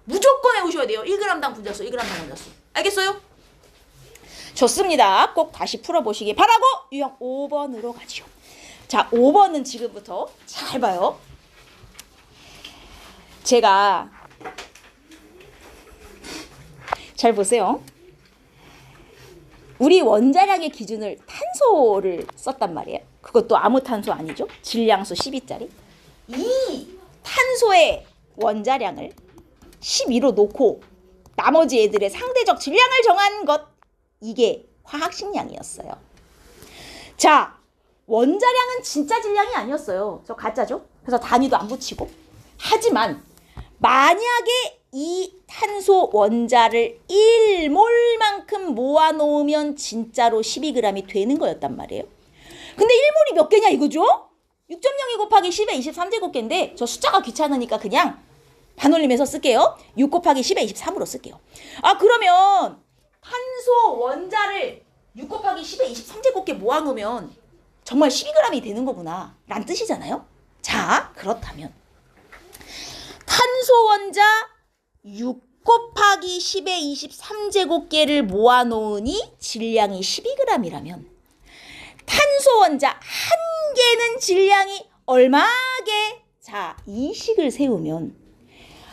무조건 해오셔야 돼요. 1g당 분자수, 1g당 원자수. 알겠어요? 좋습니다. 꼭 다시 풀어보시기 바라고 유형 5번으로 가지요. 자, 5번은 지금부터 잘 봐요. 제가 잘 보세요. 우리 원자량의 기준을 탄소를 썼단 말이에요. 그것도 아무 탄소 아니죠. 질량수 12짜리. 이 탄소의 원자량을 12로 놓고 나머지 애들의 상대적 질량을 정한 것. 이게 화학식량이었어요. 자, 원자량은 진짜 질량이 아니었어요. 저 가짜죠? 그래서 단위도 안 붙이고. 하지만 만약에 이 탄소 원자를 1몰만큼 모아놓으면 진짜로 12g이 되는 거였단 말이에요. 근데 1몰이 몇 개냐 이거죠? 6.02 곱하기 10의 23제곱개인데 저 숫자가 귀찮으니까 그냥 반올림해서 쓸게요. 6 곱하기 10의 23으로 쓸게요. 아, 그러면 탄소 원자를 6 곱하기 10의 23제곱개 모아놓으면 정말 12g이 되는 거구나 라는 뜻이잖아요. 자, 그렇다면 탄소 원자 6 곱하기 10의 23제곱개를 모아놓으니 질량이 12g이라면 탄소 원자 한 개는 질량이 얼마게? 자, 이 식을 세우면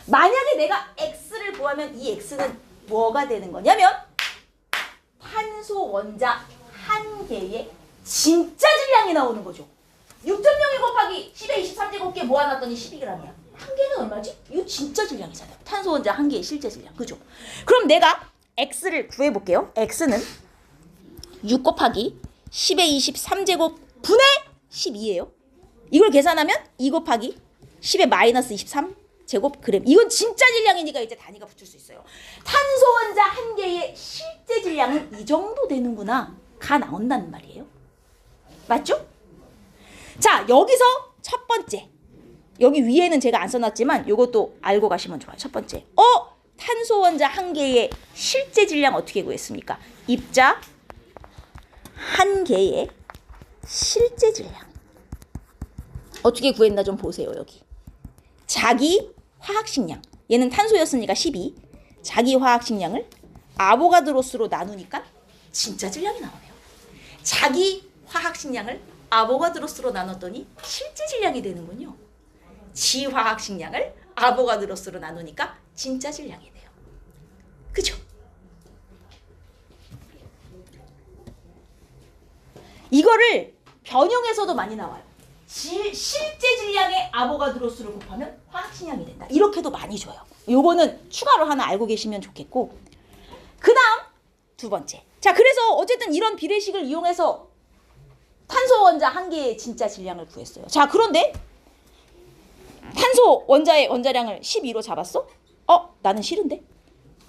만약에 내가 x를 구하면 이 x는 뭐가 되는 거냐면 탄소 원자 한 개의 진짜 질량이 나오는 거죠. 6.02 곱하기 10의 23제곱개 모아놨더니 12g이야. 한 개는 얼마지? 이거 진짜 질량이잖아요. 탄소 원자 한 개의 실제 질량. 그죠? 그럼 내가 x를 구해볼게요. x는 6 곱하기 10의 23제곱 분의 12예요. 이걸 계산하면 2 곱하기 10의 마이너스 23제곱그램. 이건 진짜 질량이니까 이제 단위가 붙을 수 있어요. 탄소 원자 한 개의 실제 질량은 이 정도 되는구나 가 나온다는 말이에요. 맞죠? 자, 여기서 첫 번째. 여기 위에는 제가 안 써놨지만 이것도 알고 가시면 좋아요. 첫 번째. 탄소 원자 한 개의 실제 질량 어떻게 구했습니까? 입자 한 개의 실제 질량. 어떻게 구했나 좀 보세요. 여기. 자기 화학식량. 얘는 탄소였으니까 12. 자기 화학식량을 아보가드로스로 나누니까 진짜 질량이 나오네요. 자기 화학식량을 아보가드로스로 나눴더니 실제 질량이 되는군요. 지 화학식량을 아보가드로스로 나누니까 진짜 질량이 돼요. 그죠? 이거를 변형에서도 많이 나와요. 실제 질량의 아보가드로스를 곱하면 화학식량이 된다. 이렇게도 많이 줘요. 요거는 추가로 하나 알고 계시면 좋겠고, 그 다음 두 번째. 자, 그래서 어쨌든 이런 비례식을 이용해서 탄소 원자 한 개의 진짜 질량을 구했어요. 자, 그런데 탄소 원자의 원자량을 12로 잡았어? 나는 싫은데?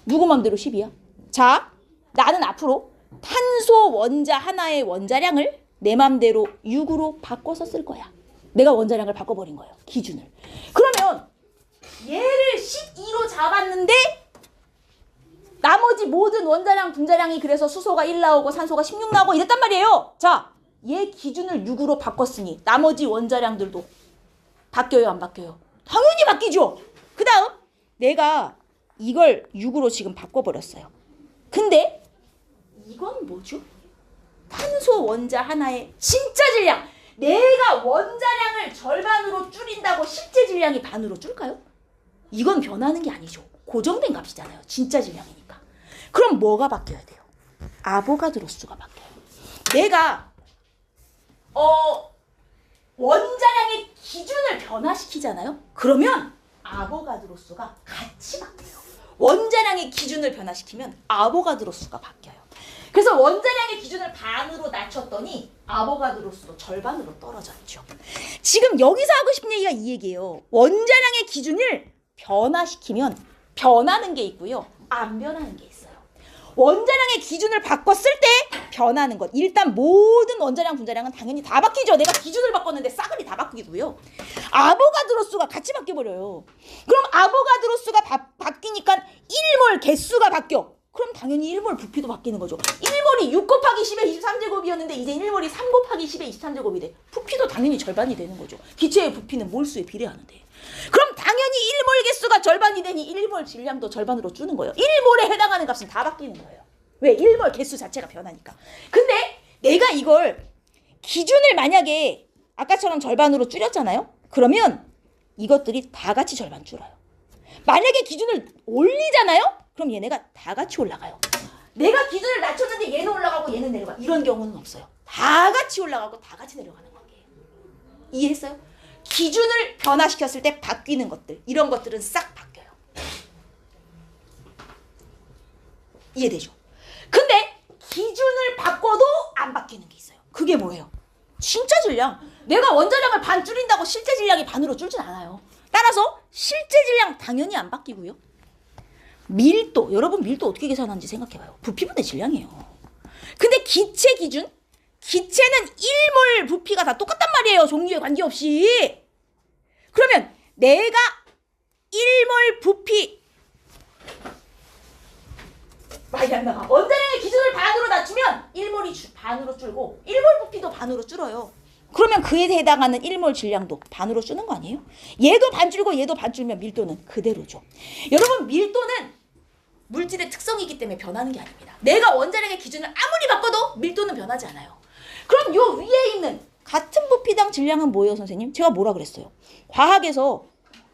누구 맘대로 10이야? 자, 나는 앞으로 탄소 원자 하나의 원자량을 내 맘대로 6으로 바꿔서 쓸 거야. 내가 원자량을 바꿔버린 거예요. 기준을. 그러면 얘를 12로 잡았는데 나머지 모든 원자량, 분자량이 그래서 수소가 1 나오고 산소가 16 나오고 이랬단 말이에요. 자, 얘 기준을 6으로 바꿨으니 나머지 원자량들도 바뀌어요, 안 바뀌어요? 당연히 바뀌죠. 그 다음 내가 이걸 6으로 지금 바꿔버렸어요. 근데 이건 뭐죠? 탄소 원자 하나의 진짜 질량. 내가 원자량을 절반으로 줄인다고 실제 질량이 반으로 줄까요? 이건 변하는 게 아니죠. 고정된 값이잖아요. 진짜 질량이니까. 그럼 뭐가 바뀌어야 돼요? 아보가드로수가 바뀌어요. 내가 원자량의 기준을 변화시키잖아요. 그러면 아보가드로수가 같이 바뀌어요. 원자량의 기준을 변화시키면 아보가드로수가 바뀌어요. 그래서 원자량의 기준을 반으로 낮췄더니 아보가드로수도 절반으로 떨어졌죠. 지금 여기서 하고 싶은 얘기가 이 얘기예요. 원자량의 기준을 변화시키면 변하는 게 있고요. 안 변하는 게 있어요. 원자량의 기준을 바꿨을 때 변하는 것. 일단 모든 원자량, 분자량은 당연히 다 바뀌죠. 내가 기준을 바꿨는데 싸그리 다 바뀌고요. 아보가드로수가 같이 바뀌어버려요. 그럼 아보가드로수가 바뀌니까 1몰 개수가 바뀌어. 그럼 당연히 1몰 부피도 바뀌는 거죠. 1몰이 6 곱하기 10의 23제곱이었는데 이제 1몰이 3 곱하기 10의 23제곱이 돼. 부피도 당연히 절반이 되는 거죠. 기체의 부피는 몰수에 비례하는데. 그럼 당연히 1몰 개수가 절반이 되니 1몰 질량도 절반으로 주는 거예요. 1몰에 해당하는 값은 다 바뀌는 거예요. 왜? 1몰 개수 자체가 변하니까. 근데 내가 이걸 기준을 만약에 아까처럼 절반으로 줄였잖아요. 그러면 이것들이 다 같이 절반 줄어요. 만약에 기준을 올리잖아요. 그럼 얘네가 다 같이 올라가요. 내가 기준을 낮췄는데 얘는 올라가고 얘는 내려가. 이런 경우는 없어요. 다 같이 올라가고 다 같이 내려가는 관계예요. 이해했어요? 기준을 변화시켰을 때 바뀌는 것들, 이런 것들은 싹 바뀌어요. 이해되죠? 근데 기준을 바꿔도 안 바뀌는 게 있어요. 그게 뭐예요? 진짜 질량. 내가 원자량을 반 줄인다고 실제 질량이 반으로 줄진 않아요. 따라서 실제 질량 당연히 안 바뀌고요. 밀도, 여러분 밀도 어떻게 계산하는지 생각해봐요. 부피분의 질량이에요. 근데 기체 기준? 기체는 1몰 부피가 다 똑같단 말이에요. 종류에 관계없이. 그러면 내가 1몰 부피 많이 안 나가. 원자량의 기준을 반으로 낮추면 1몰이 반으로 줄고 1몰 부피도 반으로 줄어요. 그러면 그에 해당하는 1몰 질량도 반으로 주는 거 아니에요? 얘도 반 줄고 얘도 반 줄면 밀도는 그대로죠. 여러분 밀도는 물질의 특성이기 때문에 변하는 게 아닙니다. 내가 원자량의 기준을 아무리 바꿔도 밀도는 변하지 않아요. 그럼 요 위에 있는 같은 부피당 질량은 뭐예요, 선생님? 제가 뭐라 그랬어요? 과학에서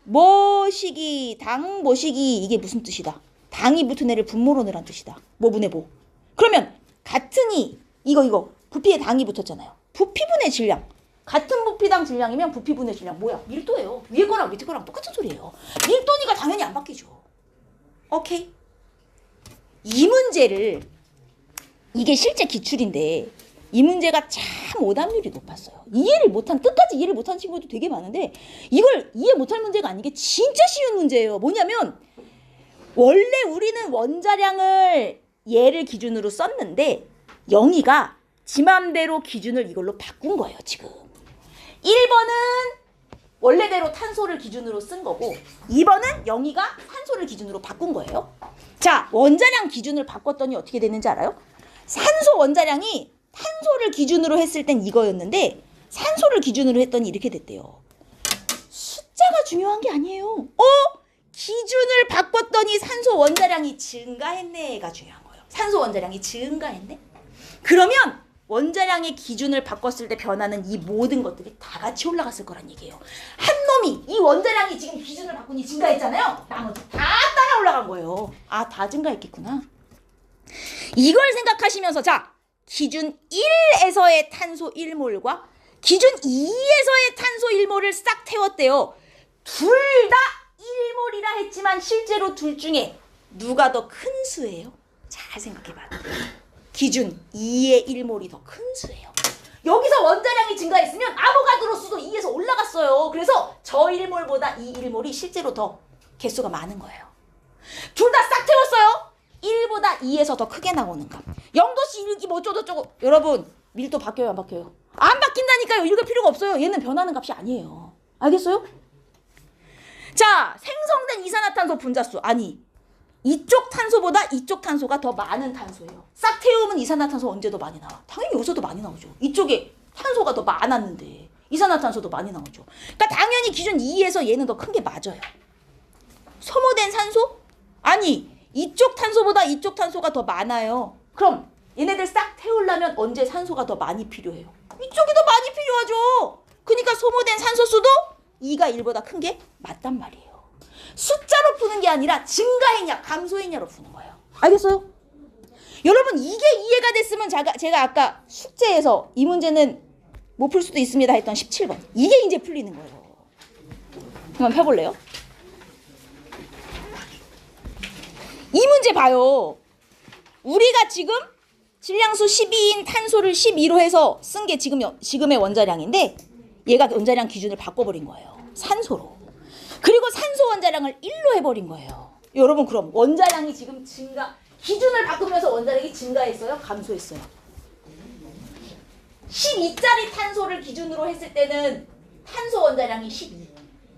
모시기, 당 모시기 이게 무슨 뜻이다? 당이 붙은 애를 분모로 넣으란 뜻이다. 뭐분의 뭐. 그러면 같은 이거 부피에 당이 붙었잖아요. 부피분의 질량. 같은 부피당 질량이면 부피분의 질량 뭐야? 밀도예요. 위에 거랑 밑에 거랑 똑같은 소리예요. 밀도니까 당연히 안 바뀌죠. 오케이? 이 문제를, 이게 실제 기출인데 이 문제가 참 오답률이 높았어요. 끝까지 이해를 못한 친구도 되게 많은데 이걸 이해 못할 문제가 아닌 게 진짜 쉬운 문제예요. 뭐냐면 원래 우리는 원자량을 얘를 기준으로 썼는데 영희가 지 맘대로 기준을 이걸로 바꾼 거예요. 지금 1번은 원래대로 탄소를 기준으로 쓴 거고 2번은 영희가 산소를 기준으로 바꾼 거예요. 자, 원자량 기준을 바꿨더니 어떻게 됐는지 알아요? 산소 원자량이 탄소를 기준으로 했을 땐 이거였는데 산소를 기준으로 했더니 이렇게 됐대요. 숫자가 중요한 게 아니에요. 기준을 바꿨더니 산소 원자량이 증가했네가 중요한 거예요. 산소 원자량이 증가했네. 그러면 원자량의 기준을 바꿨을 때 변하는 이 모든 것들이 다 같이 올라갔을 거란 얘기예요. 한 놈이 이 원자량이 지금 기준을 바꾸니 증가했잖아요. 나머지 다 따라 올라간 거예요. 아, 다 증가했겠구나. 이걸 생각하시면서 자, 기준 1에서의 탄소 1몰과 기준 2에서의 탄소 1몰을 싹 태웠대요. 둘 다 1몰이라 했지만 실제로 둘 중에 누가 더 큰 수예요? 잘 생각해봐요. 기준 2의 1몰이 더 큰 수예요. 여기서 원자량이 증가했으면 아보가드로수도 2에서 올라갔어요. 그래서 저 1몰보다 이 1몰이 실제로 더 개수가 많은 거예요. 둘 다 싹 태웠어요. 1보다 2에서 더 크게 나오는 값. 0도씨 1기 뭐 어쩌고저쩌고. 여러분 밀도 바뀌어요 안 바뀌어요? 안 바뀐다니까요. 읽을 필요가 없어요. 얘는 변하는 값이 아니에요. 알겠어요? 자, 생성된 이산화탄소 분자수. 아니, 이쪽 탄소보다 이쪽 탄소가 더 많은 탄소예요. 싹 태우면 이산화탄소 언제 더 많이 나와? 당연히 여기서 더 많이 나오죠. 이쪽에 탄소가 더 많았는데 이산화탄소도 많이 나오죠. 그러니까 당연히 기준 2에서 얘는 더 큰 게 맞아요. 소모된 산소? 아니, 이쪽 탄소보다 이쪽 탄소가 더 많아요. 그럼 얘네들 싹 태우려면 언제 산소가 더 많이 필요해요? 이쪽이 더 많이 필요하죠. 그러니까 소모된 산소수도 2가 1보다 큰 게 맞단 말이에요. 숫자로 푸는 게 아니라 증가했냐 감소했냐로 푸는 거예요. 알겠어요? 여러분 이게 이해가 됐으면 제가 아까 숙제에서 이 문제는 못 풀 수도 있습니다 했던 17번 이게 이제 풀리는 거예요. 한번 펴볼래요? 이 문제 봐요. 우리가 지금 질량수 12인 탄소를 12로 해서 쓴 게 지금의 원자량인데 얘가 원자량 기준을 바꿔버린 거예요. 산소로. 그리고 산소 원자량을 1로 해버린 거예요. 여러분 그럼 원자량이 지금 기준을 바꾸면서 원자량이 증가했어요? 감소했어요? 12짜리 탄소를 기준으로 했을 때는 탄소 원자량이 12.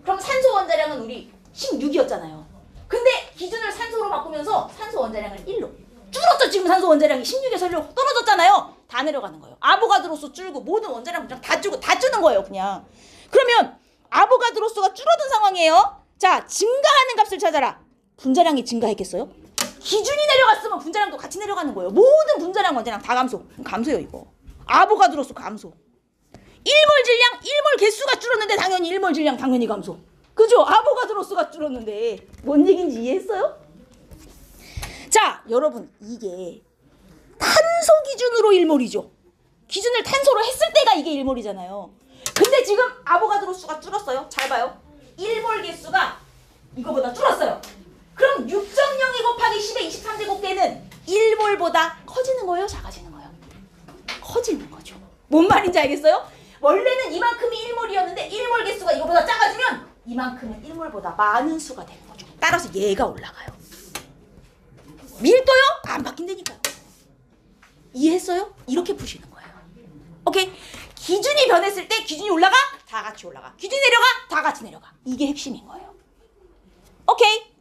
그럼 산소 원자량은 우리 16이었잖아요. 근데 기준을 산소로 바꾸면서 산소 원자량을 1로. 줄었죠. 지금 산소 원자량이 16에서 1로 떨어졌잖아요. 다 내려가는 거예요. 아보가드로수 줄고 모든 원자량 그냥 다 줄고 다 주는 거예요. 그냥. 그러면 아보가드로수가 줄어든 상황이에요. 자, 증가하는 값을 찾아라. 분자량이 증가했겠어요? 기준이 내려갔으면 분자량도 같이 내려가는 거예요. 모든 분자량 원자량 다 감소. 감소예요 이거. 아보가드로수 감소. 1몰 질량 1몰 개수가 줄었는데 당연히 1몰 질량 당연히 감소. 그죠? 아보가드로수가 줄었는데 뭔 얘기인지 이해했어요? 자, 여러분 이게 탄소 기준으로 1몰이죠. 기준을 탄소로 했을 때가 이게 1몰이잖아요. 근데 지금 아보가드로수가 줄었어요. 잘 봐요. 1몰 개수가 이거보다 줄었어요. 그럼 6.02 곱하기 10의 23제곱계는 1몰보다 커지는 거예요? 작아지는 거예요? 커지는 거죠. 뭔 말인지 알겠어요? 원래는 이만큼이 1몰이었는데 1몰 개수가 이거보다 작아지면 이만큼은 1몰보다 많은 수가 되는 거죠. 따라서 얘가 올라가요. 밀도요? 안 바뀐다니까요. 이해했어요? 이렇게 푸시는 거예요. 오케이? 기준이 변했을 때 기준이 올라가? 다 같이 올라가. 기준이 내려가? 다 같이 내려가. 이게 핵심인 거예요. 오케이?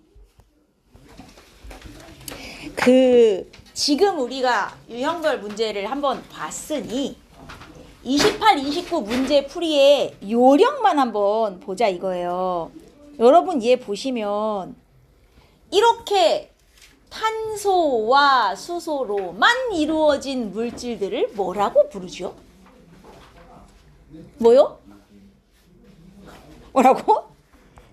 지금 우리가 유형별 문제를 한번 봤으니 28, 29 문제 풀이의 요령만 한번 보자 이거예요. 여러분 얘 보시면 이렇게 탄소와 수소로만 이루어진 물질들을 뭐라고 부르죠? 뭐요? 뭐라고?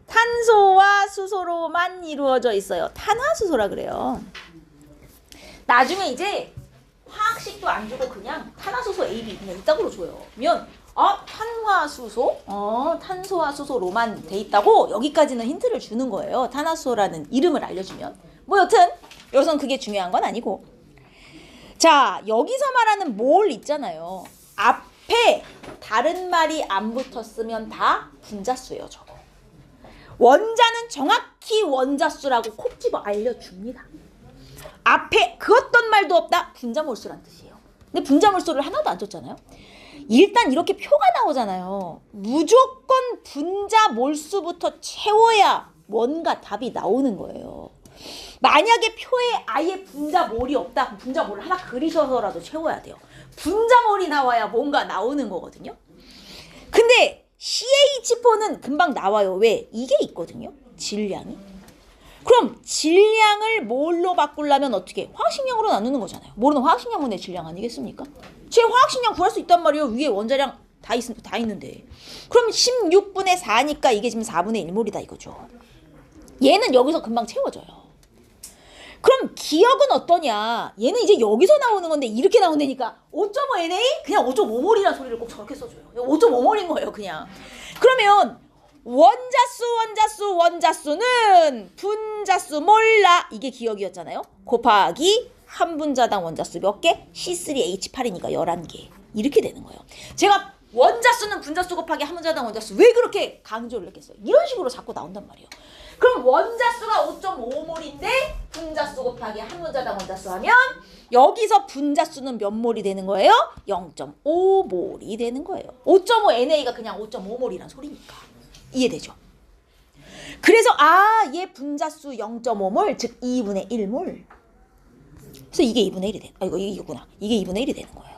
탄소와 수소로만 이루어져 있어요. 탄화수소라 그래요. 나중에 이제 화학식도 안 주고 그냥 탄화수소 A, B 그냥 이따구로 줘요. 그러면 탄화수소? 탄소와 수소로만 돼 있다고 여기까지는 힌트를 주는 거예요. 탄화수소라는 이름을 알려주면. 뭐 여튼 여기선 그게 중요한 건 아니고. 자, 여기서 말하는 몰 있잖아요. 앞에 다른 말이 안 붙었으면 다 분자수예요. 저거. 원자는 정확히 원자수라고 콕 집어 알려줍니다. 앞에 그 어떤 말도 없다. 분자몰수란 뜻이에요. 근데 분자몰수를 하나도 안 줬잖아요. 일단 이렇게 표가 나오잖아요. 무조건 분자 몰수부터 채워야 뭔가 답이 나오는 거예요. 만약에 표에 아예 분자몰이 없다. 그럼 분자몰을 하나 그리셔서라도 채워야 돼요. 분자몰이 나와야 뭔가 나오는 거거든요. 근데 CH4는 금방 나와요. 왜? 이게 있거든요. 질량이. 그럼 질량을 뭘로 바꾸려면 어떻게? 화학식량으로 나누는 거잖아요. 모르는 화학식량분의 질량 아니겠습니까? 제 화학식량 구할 수 있단 말이에요. 위에 원자량 다 있는데. 그럼 16분의 4니까 이게 지금 4분의 1몰이다 이거죠. 얘는 여기서 금방 채워져요. 그럼 기억은 어떠냐? 얘는 이제 여기서 나오는 건데 이렇게 나온다니까 5.5 NA? 그냥 5.5몰이라는 소리를 꼭 저렇게 써줘요. 5.5몰인 거예요 그냥. 그러면 원자수는 분자수 몰라. 이게 기억이었잖아요. 곱하기 한 분자당 원자수 몇 개? C3H8이니까 11개. 이렇게 되는 거예요. 제가 원자수는 분자수 곱하기 한 분자당 원자수 왜 그렇게 강조를 했겠어요? 이런 식으로 자꾸 나온단 말이에요. 그럼 원자수가 5.5몰인데 분자수 곱하기 한 분자당 원자수 하면 여기서 분자수는 몇 몰이 되는 거예요? 0.5몰이 되는 거예요. 5.5 NA가 그냥 5.5몰이란 소리니까. 이해되죠? 그래서 얘 분자수 0.5몰 즉 2분의 1몰. 그래서 이게 2분의 1이 되는 이거구나. 이게 2분의 1이 되는 거예요.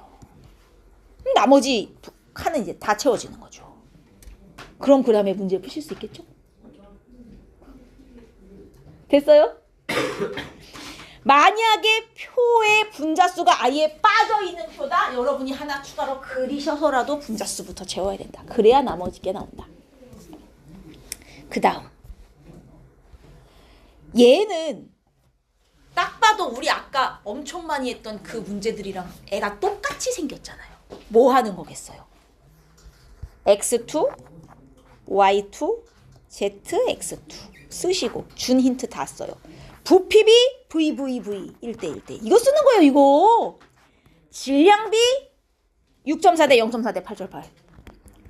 나머지 칸은 이제 다 채워지는 거죠. 그럼 그 다음에 문제 푸실 수 있겠죠? 됐어요? 만약에 표에 분자수가 아예 빠져있는 표다. 여러분이 하나 추가로 그리셔서라도 분자수부터 채워야 된다. 그래야 나머지 게 나온다. 그 다음 얘는 딱 봐도 우리 아까 엄청 많이 했던 그 문제들이랑 애가 똑같이 생겼잖아요. 뭐 하는 거겠어요? X2, Y2, ZX2 쓰시고 준 힌트 다 써요. 부피비 VVV 1대1대 이거 쓰는 거예요. 이거 질량비 6.4 대 0.4 대 8.8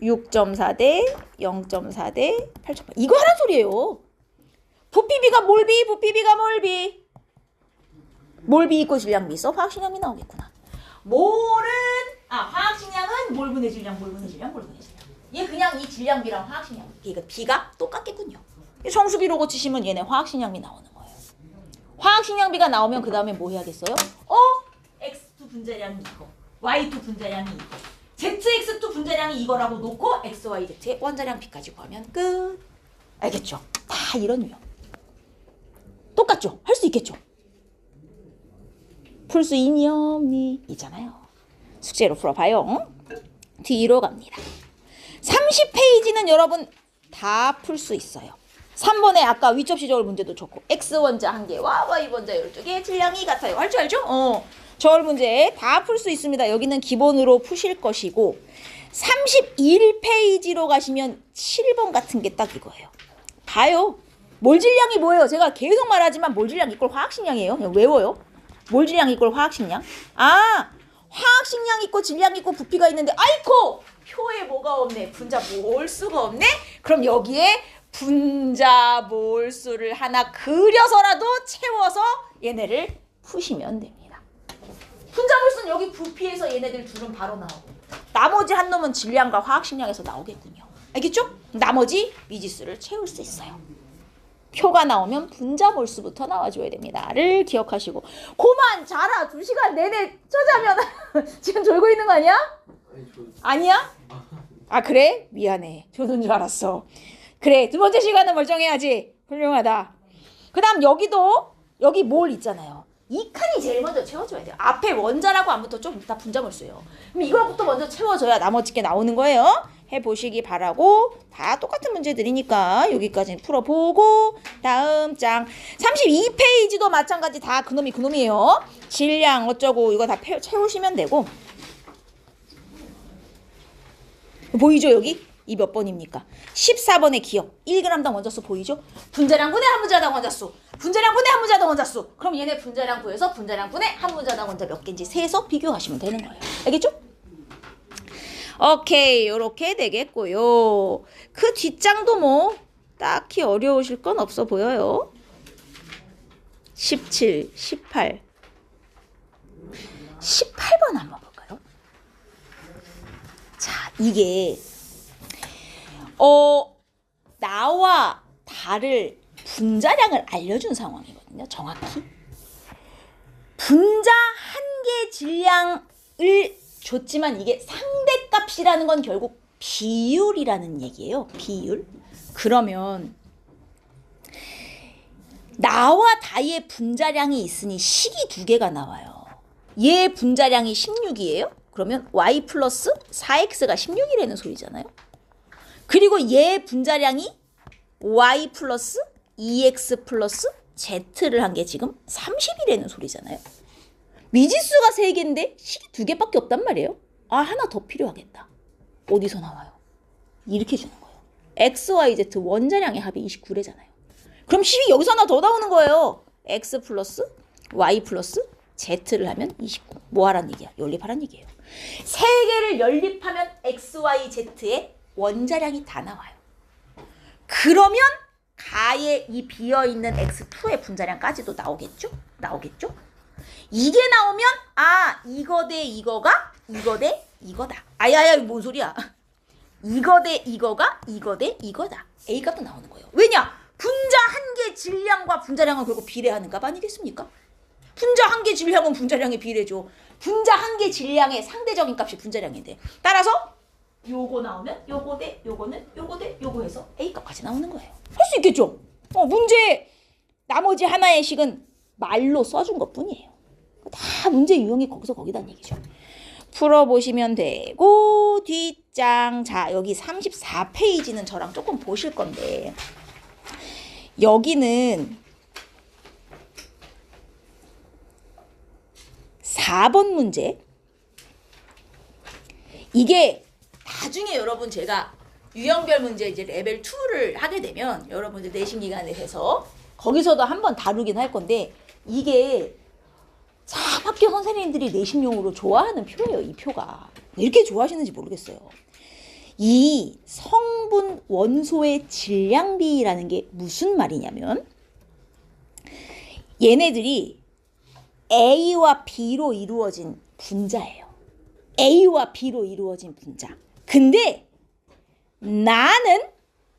6.4 대 0.4 대 8.8 이거 하란 소리예요. 부피비가 몰비 부피비가 몰비 몰비 있고 질량비 있어. 화학식량비 나오겠구나. 몰은 화학식량은 몰분의 질량 몰분의 질량 몰분의 질량. 얘 그냥 이 질량비랑 화학식량 비가 똑같겠군요. 정수기로 고치시면 얘네 화학식량비 나오는 거예요. 화학식량비가 나오면 그 다음에 뭐 해야겠어요? X2 분자량이 이거 Y2 분자량이 이거 ZX2 분자량이 이거라고 놓고 XYZ의 원자량 B까지 구하면 끝. 알겠죠? 다 이런 유형. 똑같죠? 할 수 있겠죠? 풀 수 있니 없니? 있잖아요. 숙제로 풀어봐요. 뒤로 갑니다. 30페이지는 여러분 다 풀 수 있어요. 3번에 아까 위접시적을 문제도 좋고 X원자 1개와 Y원자 12개 질량이 같아요. 할 줄 알죠? 저울 문제 다 풀 수 있습니다. 여기는 기본으로 푸실 것이고 31페이지로 가시면 7번 같은 게 딱 이거예요. 봐요. 몰질량이 뭐예요? 제가 계속 말하지만 몰질량 이꼴 화학식량이에요. 그냥 외워요. 몰질량 이꼴 화학식량. 화학식량 있고 질량 있고 부피가 있는데 아이코! 표에 뭐가 없네. 분자 몰수가 없네? 그럼 여기에 분자 몰수를 하나 그려서라도 채워서 얘네를 푸시면 됩니다. 분자 몰수는 여기 부피에서 얘네들 둘은 바로 나오고 나머지 한 놈은 질량과 화학식량에서 나오겠군요. 알겠죠? 나머지 미지수를 채울 수 있어요. 표가 나오면 분자 몰수부터 나와줘야 됩니다.를 기억하시고 고만 자라 2시간 내내 저자면 지금 졸고 있는 거 아니야? 아니야? 그래? 미안해. 조는 줄 알았어. 그래 2번째 시간은 멀쩡해야지. 훌륭하다. 그 다음 여기 몰 있잖아요. 이 칸이 제일 먼저 채워줘야 돼요. 앞에 원자라고 안부터 좀 이따 분자 몰수예요. 그럼 이거부터 먼저 채워줘야 나머지 게 나오는 거예요. 해보시기 바라고 다 똑같은 문제들이니까 여기까지 풀어보고 다음 장 32페이지도 마찬가지 다 그놈이에요. 질량 어쩌고 이거 다 채우시면 되고 보이죠 여기? 이 몇 번입니까? 14번의 기억 1g당 원자수 보이죠? 분자량 분의 한 분자당 원자수 분자량 분의 한 분자당 원자수 그럼 얘네 분자량 구해서 분자량 분의 한 분자당 원자 몇 개인지 세서 비교하시면 되는 거예요. 알겠죠? 오케이 요렇게 되겠고요. 그 뒷장도 뭐 딱히 어려우실 건 없어 보여요. 17, 18 18번 한번 볼까요? 이게 나와 다를 분자량을 알려준 상황이거든요. 정확히 분자 한 개 질량을 줬지만 이게 상대값이라는 건 결국 비율이라는 얘기예요. 비율. 그러면 나와 다의 분자량이 있으니 식이 두 개가 나와요. 얘 분자량이 16이에요. 그러면 y 플러스 4x가 16이라는 소리잖아요. 그리고 얘 분자량이 y 플러스 2x 플러스 z를 한 게 지금 30이라는 소리잖아요. 미지수가 3개인데 식이 2개밖에 없단 말이에요. 아, 하나 더 필요하겠다. 어디서 나와요? 이렇게 주는 거예요. x, y, z 원자량의 합이 29래잖아요. 그럼 식이 여기서 하나 더 나오는 거예요. x 플러스 y 플러스 z를 하면 29. 뭐 하란 얘기야? 연립하란 얘기예요. 3개를 연립하면 x, y, z의 원자량이 다 나와요. 그러면 가의 이 비어있는 x2의 분자량까지도 나오겠죠? 이게 나오면 이거 대 이거가 이거 대 이거다. 아야야, 뭔 소리야. 이거 대 이거가 이거 대 이거다. A값도 나오는 거예요. 왜냐? 분자 한 개 질량과 분자량은 결국 비례하는 값 아니겠습니까? 분자 한 개 질량은 분자량에 비례죠. 분자 한 개 질량의 상대적인 값이 분자량인데, 따라서 요거 나오면 요거 대 요거는 요거 대 요거 해서 A값까지 나오는 거예요. 할 수 있겠죠? 문제 나머지 하나의 식은 말로 써준 것 뿐이에요. 다 문제 유형이 거기다는 얘기죠. 풀어보시면 되고, 뒷장. 자, 여기 34페이지는 저랑 조금 보실 건데, 여기는 4번 문제. 이게 나중에 여러분 제가 유형별 문제 이제 레벨 2를 하게 되면 여러분들 내신 기간에 해서 거기서도 한번 다루긴 할 건데, 이게 참 학교 선생님들이 내신용으로 좋아하는 표예요. 이 표가 왜 이렇게 좋아하시는지 모르겠어요. 이 성분 원소의 질량비라는 게 무슨 말이냐면, 얘네들이 A와 B로 이루어진 분자예요. A와 B로 이루어진 분자. 근데 나는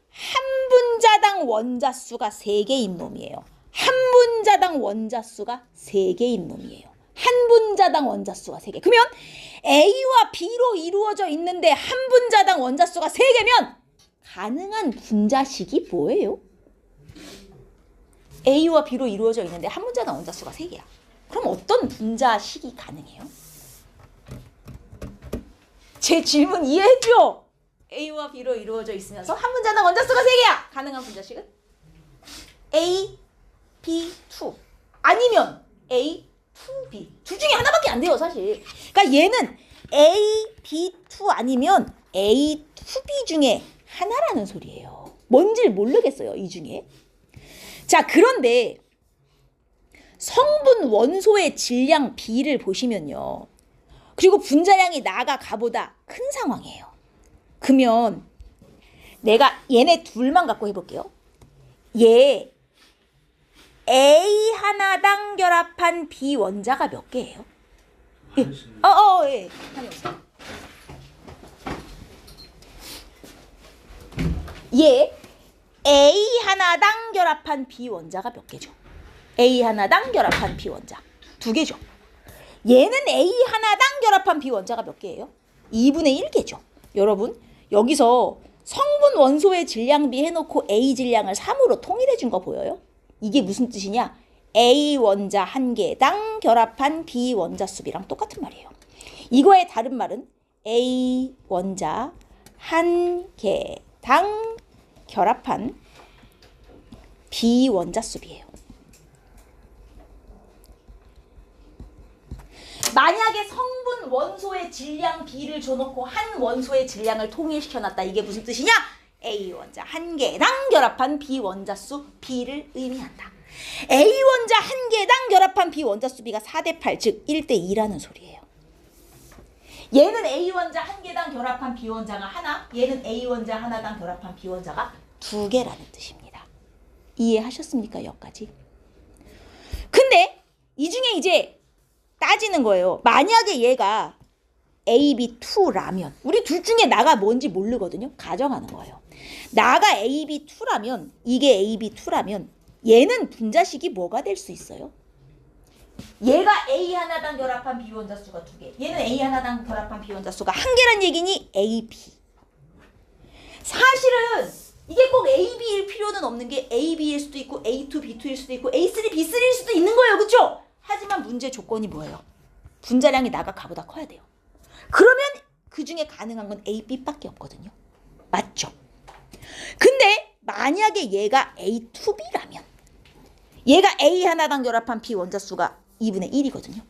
한 분자당 원자수가 3개인 놈이에요. 한 분자당 원자수가 3개인 놈이에요. 한 분자당 원자수가 3개. 그러면 A와 B로 이루어져 있는데 한 분자당 원자수가 3개면 가능한 분자식이 뭐예요? A와 B로 이루어져 있는데 한 분자당 원자수가 3개야. 그럼 어떤 분자식이 가능해요? 제 질문 이해했죠? A와 B로 이루어져 있으면서 한 분자당 원자수가 3개야. 가능한 분자식은? A, B2 아니면 A, 2B. 둘 중에 하나밖에 안 돼요, 사실. 그러니까 얘는 A, B2 아니면 A, 2B 중에 하나라는 소리예요. 뭔지 모르겠어요, 이 중에. 자, 그런데 성분 원소의 질량 B를 보시면요. 그리고 분자량이 나가 가보다 큰 상황이에요. 그러면 내가 얘네 둘만 갖고 해볼게요. 얘 A 하나당 결합한 B 원자가 몇 개예요? 예. 예. 다녀오세요. 얘 A 하나당 결합한 B 원자가 몇 개죠? A 하나당 결합한 B 원자 2개죠. 얘는 A 하나당 결합한 B 원자가 몇 개예요? 2분의 1개죠. 여러분, 여기서 성분 원소의 질량비 해놓고 A 질량을 3으로 통일해 준 거 보여요? 이게 무슨 뜻이냐? A 원자 1개당 결합한 B 원자 수비랑 똑같은 말이에요. 이거의 다른 말은 A 원자 1개당 결합한 B 원자 수비예요. 만약에 성분 원소의 질량 B를 줘놓고 한 원소의 질량을 통일시켜놨다. 이게 무슨 뜻이냐? A 원자 1개당 결합한 B 원자수 B를 의미한다. A 원자 1개당 결합한 B 원자수 B가 4대8, 즉 1대2라는 소리예요. 얘는 A 원자 1개당 결합한 B 원자가 하나, 얘는 A 원자 하나당 결합한 B 원자가 2개라는 뜻입니다. 이해하셨습니까? 여기까지. 근데 이 중에 이제 따지는 거예요. 만약에 얘가 AB2라면 우리 둘 중에 나가 뭔지 모르거든요. 가정하는 거예요. 나가 AB2라면 이게 AB2라면 얘는 분자식이 뭐가 될 수 있어요? 얘가 A 하나당 결합한 비원자수가 2개. 얘는 A 하나당 결합한 비원자수가 1개란 얘기니 AB. 사실은 이게 꼭 AB일 필요는 없는 게 AB일 수도 있고 A2, B2일 수도 있고 A3, B3일 수도 있는 거예요. 그렇죠? 하지만 문제 조건이 뭐예요? 분자량이 나가 가보다 커야 돼요. 그러면 그 중에 가능한 건 A, B밖에 없거든요. 맞죠? 근데 만약에 얘가 A2B라면 얘가 A 하나당 결합한 B 원자수가 2분의 1이거든요.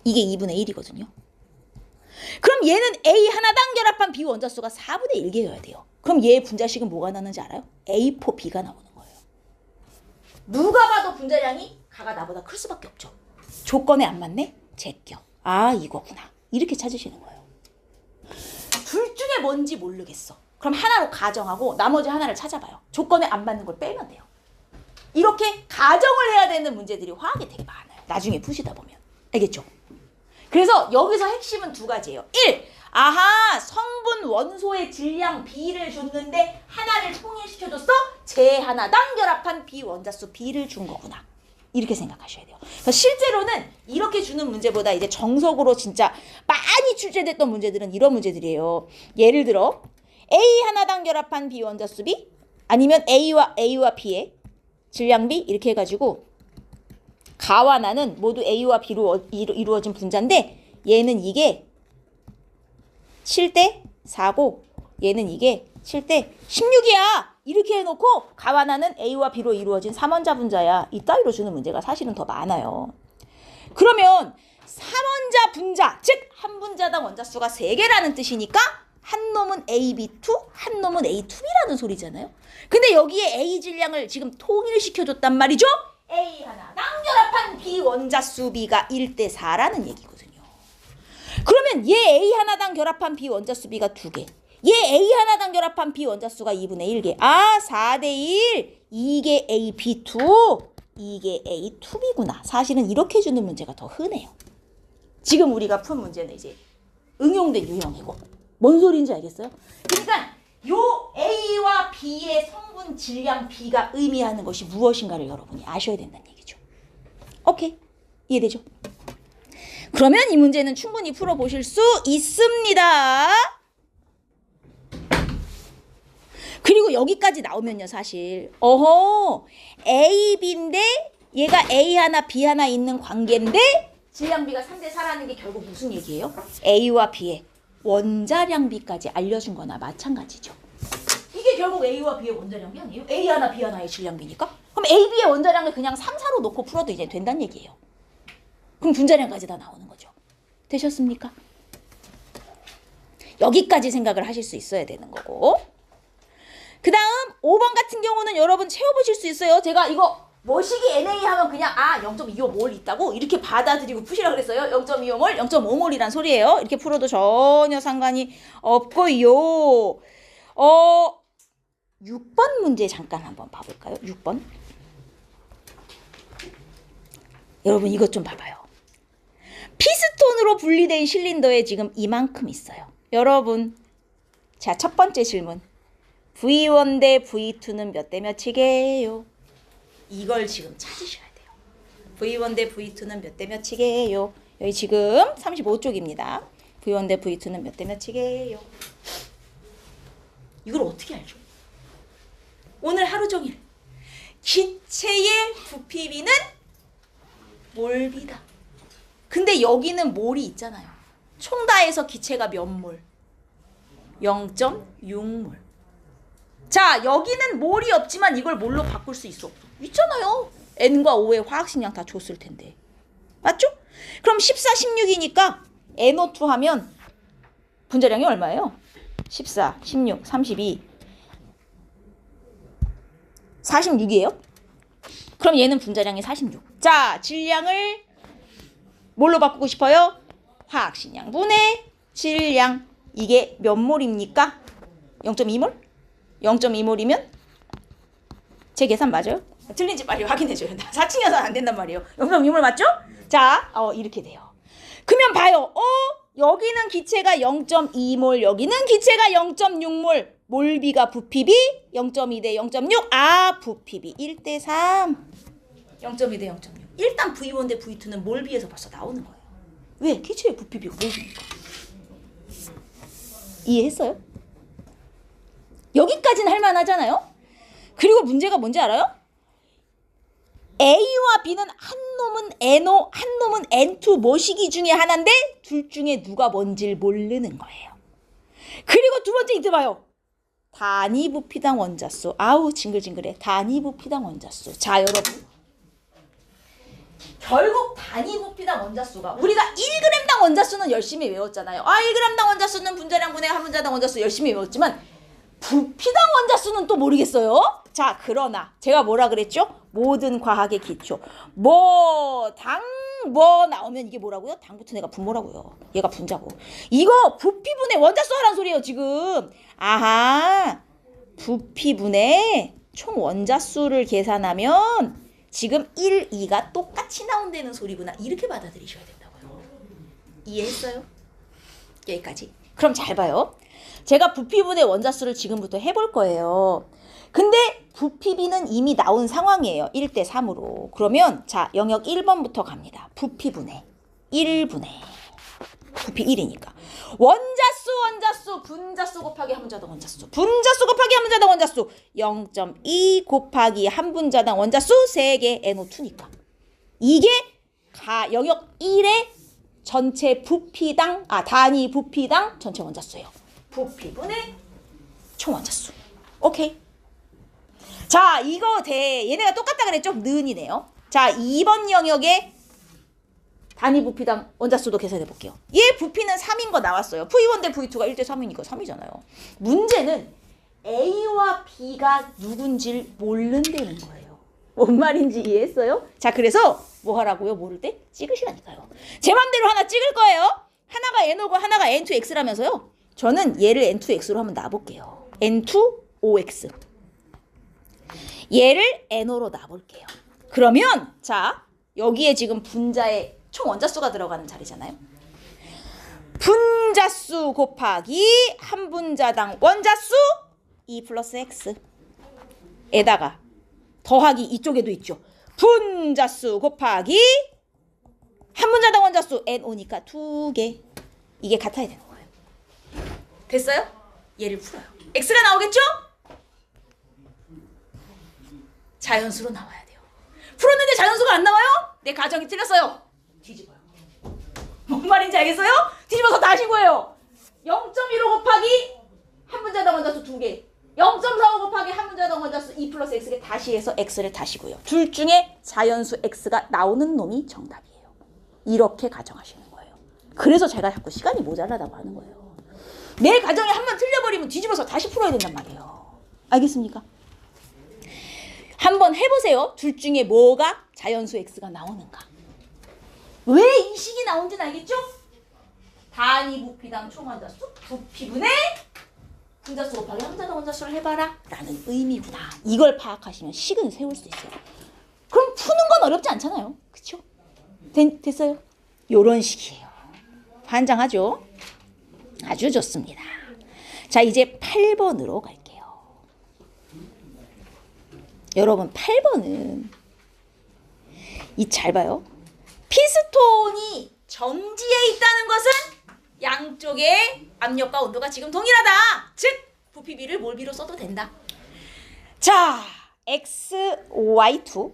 이게 2분의 1이거든요. 그럼 얘는 A 하나당 결합한 B 원자수가 4분의 1개여야 돼요. 그럼 얘의 분자식은 뭐가 나는지 알아요? A4B가 나오는 거예요. 누가 봐도 분자량이 가가 나보다 클 수밖에 없죠. 조건에 안 맞네? 제껴. 아 이거구나. 이렇게 찾으시는 거예요. 둘 중에 뭔지 모르겠어. 그럼 하나로 가정하고 나머지 하나를 찾아봐요. 조건에 안 맞는 걸 빼면 돼요. 이렇게 가정을 해야 되는 문제들이 화학에 되게 많아요. 나중에 푸시다 보면. 알겠죠? 그래서 여기서 핵심은 2가지예요. 1. 아하 성분 원소의 질량 B를 줬는데 하나를 통일시켜줬어? 제 하나당 결합한 B 원자수 B를 준 거구나. 이렇게 생각하셔야 돼요. 그래서 실제로는 이렇게 주는 문제보다 이제 정석으로 진짜 많이 출제됐던 문제들은 이런 문제들이에요. 예를 들어 A 하나당 결합한 B 원자수 B 아니면 A와 B의 질량 B 이렇게 해가지고 가와 나는 모두 A와 B로 이루어진 분자인데 얘는 이게 7대 4고 얘는 이게 7대 16이야. 이렇게 해놓고 가와 나는 A와 B로 이루어진 3원자 분자야. 이따위로 주는 문제가 사실은 더 많아요. 그러면 3원자 분자, 즉 한 분자당 원자수가 3개라는 뜻이니까 한 놈은 AB2, 한 놈은 A2B라는 소리잖아요. 근데 여기에 A 질량을 지금 통일시켜줬단 말이죠. A 하나당 결합한 B 원자수 B가 1대 4라는 얘기거든요. 그러면 얘 A 하나당 결합한 B 원자수 B가 2개. 얘 A 하나당 결합한 B 원자수가 2분의 1개. 아 4대 1. 이게 AB2. 이게 A2B구나. 사실은 이렇게 주는 문제가 더 흔해요. 지금 우리가 푼 문제는 이제 응용된 유형이고. 뭔 소리인지 알겠어요? 그러니까 요 A와 B의 성분 질량 B가 의미하는 것이 무엇인가를 여러분이 아셔야 된다는 얘기죠. 오케이. 이해되죠? 그러면 이 문제는 충분히 풀어보실 수 있습니다. 그리고 여기까지 나오면요 사실 A, B인데 얘가 A 하나 B 하나 있는 관계인데 질량 B가 3대 4라는 게 결국 무슨 얘기예요? A와 B의 원자량 B까지 알려준 거나 마찬가지죠. 이게 결국 A와 B의 원자량이 아니에요? A 하나 B 하나의 질량 B니까? 그럼 A, B의 원자량을 그냥 3, 4로 놓고 풀어도 이제 된다는 얘기예요. 그럼 분자량까지 다 나오는 거죠. 되셨습니까? 여기까지 생각을 하실 수 있어야 되는 거고. 그 다음 5번 같은 경우는 여러분 채워보실 수 있어요. 제가 이거 뭐시기 NA 하면 그냥 0.25몰 있다고 이렇게 받아들이고 푸시라 그랬어요. 0.25몰, 0.5몰이란 소리예요. 이렇게 풀어도 전혀 상관이 없고요. 6번 문제 잠깐 한번 봐볼까요? 6번. 여러분 이것 좀 봐봐요. 피스톤으로 분리된 실린더에 지금 이만큼 있어요. 여러분 자, 첫 번째 질문. V1 대 V2는 몇 대 몇이게요? 이걸 지금 찾으셔야 돼요. V1 대 V2는 몇 대 몇이게요? 여기 지금 35쪽입니다. V1 대 V2는 몇 대 몇이게요? 이걸 어떻게 알죠? 오늘 하루 종일 기체의 부피비는 몰비다. 근데 여기는 몰이 있잖아요. 총 다해서 기체가 몇 몰? 0.6몰. 자, 여기는 몰이 없지만 이걸 뭘로 바꿀 수 있어? 있잖아요. N과 O의 화학식량 다 줬을 텐데. 맞죠? 그럼 14, 16이니까 NO2 하면 분자량이 얼마예요? 14, 16, 32, 46이에요? 그럼 얘는 분자량이 46. 자, 질량을 뭘로 바꾸고 싶어요? 화학식량 분의 질량. 이게 몇 몰입니까? 0.2몰? 0.2몰이면 제 계산 맞아요? 틀린지 빨리 확인해줘요. 나 사칭해서 안 된단 말이에요. 0.2몰 맞죠? 자, 이렇게 돼요. 그러면 봐요. 여기는 기체가 0.2몰, 여기는 기체가 0.6몰. 몰비가 부피비 0.2 대 0.6. 아, 부피비 1대 3. 0.2 대 0.6. 일단 V1 대 V2는 몰비에서 벌써 나오는 거예요. 왜? 기체의 부피비가 몰비니까. 이해했어요? 여기까지는 할만하잖아요? 그리고 문제가 뭔지 알아요? A와 B는 한 놈은 NO, 한 놈은 N2 모시기 중에 하나인데 둘 중에 누가 뭔지를 모르는 거예요. 그리고 두 번째 이때 봐요. 단위 부피당 원자수. 아우 징글징글해. 단위 부피당 원자수. 자 여러분. 결국 단위 부피당 원자수가 우리가 1g당 원자수는 열심히 외웠잖아요. 아 1g당 원자수는 분자량 분해 한 분자당 원자수 열심히 외웠지만 부피당 원자수는 또 모르겠어요. 자 그러나 제가 뭐라 그랬죠? 모든 과학의 기초 뭐 나오면 이게 뭐라고요? 당 붙은 애가 분모라고요. 얘가 분자고. 이거 부피분의 원자수 하라는 소리예요 지금. 아하 부피분의 총 원자수를 계산하면 지금 1, 2가 똑같이 나온다는 소리구나. 이렇게 받아들이셔야 된다고요. 이해했어요? 여기까지. 그럼 잘 봐요. 제가 부피분의 원자수를 지금부터 해볼 거예요. 근데 부피비는 이미 나온 상황이에요. 1대 3으로. 그러면 자 영역 1번부터 갑니다. 부피분의 1분의 부피 1이니까 원자수 분자수 곱하기 한 분자당 원자수 분자수 곱하기 한 분자당 원자수 0.2 곱하기 한 분자당 원자수 3개 NO2니까 이게 영역 1의 전체 부피당 단위 부피당 전체 원자수예요. 부피분의 총 원자수. 오케이. 자 이거 얘네가 똑같다 그랬죠? 는이네요. 자 2번 영역에 단위 부피당 원자수도 계산해 볼게요. 얘 부피는 3인 거 나왔어요. V1 대 V2가 1대 3이니까 3이잖아요. 문제는 A와 B가 누군지를 모른다는 거예요. 뭔 말인지 이해했어요? 자 그래서 뭐 하라고요? 모를 때 찍으시라니까요. 제 맘대로 하나 찍을 거예요. 하나가 NO고 하나가 N2X라면서요. 저는 얘를 N2X로 한번 놔볼게요. N2OX. 얘를 NO로 놔볼게요. 그러면 자 여기에 지금 분자의 총 원자수가 들어가는 자리잖아요. 분자수 곱하기 한 분자당 원자수 2 플러스 X 에다가 더하기 이쪽에도 있죠. 분자수 곱하기 한 분자당 원자수 NO니까 2개. 이게 같아야 되는 거예요. 됐어요? 얘를 풀어요. X가 나오겠죠? 자연수로 나와야 돼요. 풀었는데 자연수가 안 나와요? 내 가정이 틀렸어요. 뒤집어요. 뭔 말인지 알겠어요? 뒤집어서 다시 구해요. 0.15 곱하기 한 분자당 원자수 2개 0.45 곱하기 한 분자당 원자수 2 플러스 X게 다시 해서 X를 다시고요. 둘 중에 자연수 X가 나오는 놈이 정답이에요. 이렇게 가정하시는 거예요. 그래서 제가 자꾸 시간이 모자라다고 하는 거예요. 내 가정이 한번 틀려버리면 뒤집어서 다시 풀어야 된단 말이에요. 알겠습니까? 한번 해보세요. 둘 중에 뭐가 자연수 X가 나오는가. 왜 이 식이 나온지는 알겠죠? 단위 부피당 총원자수 부피분의 분자수 곱하기 한 분자당 원자수를 해봐라 라는 의미구나. 이걸 파악하시면 식은 세울 수 있어요. 그럼 푸는 건 어렵지 않잖아요. 그쵸? 됐어요? 요런 식이에요. 환장하죠? 아주 좋습니다. 자 이제 8번으로 갈게요. 여러분 8번은 이 잘 봐요. 피스톤이 정지해 있다는 것은 양쪽의 압력과 온도가 지금 동일하다. 즉 부피비를 몰비로 써도 된다. 자 XY2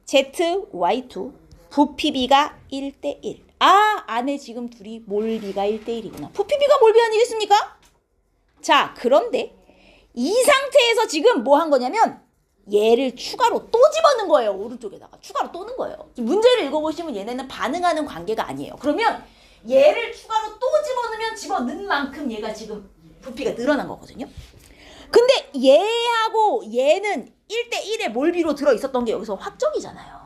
ZY2 부피비가 1대1. 안에 지금 둘이 몰비가 1대1이구나. 부피비가 몰비 아니겠습니까? 자 그런데 이 상태에서 지금 뭐 한 거냐면 얘를 추가로 또 집어넣은 거예요. 오른쪽에다가 추가로 또 넣은 거예요. 문제를 읽어보시면 얘네는 반응하는 관계가 아니에요. 그러면 얘를 추가로 또 집어넣으면 집어넣은 만큼 얘가 지금 부피가 늘어난 거거든요. 근데 얘하고 얘는 1대1의 몰비로 들어있었던 게 여기서 확정이잖아요.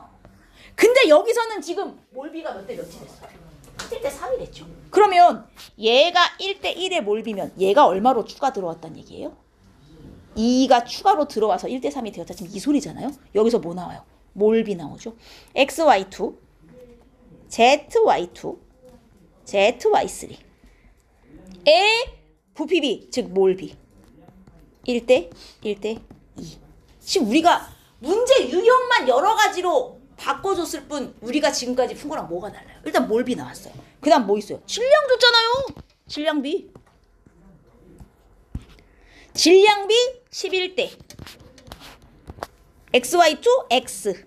근데 여기서는 지금 몰비가 몇 대 몇이 됐어요? 1대 3이 됐죠. 그러면 얘가 1대1의 몰비면 얘가 얼마로 추가 들어왔단 얘기예요? 2가 추가로 들어와서 1대 3이 되었다. 지금 이 소리잖아요. 여기서 뭐 나와요? 몰비 나오죠. XY2, ZY2, ZY3. 부피비, 즉 몰비. 1대 1대 2. 지금 우리가 문제 유형만 여러 가지로 바꿔줬을 뿐 우리가 지금까지 푼 거랑 뭐가 달라요? 일단 몰비 나왔어요. 그 다음 뭐 있어요? 질량 줬잖아요. 질량비. 질량비 11대 XY2 X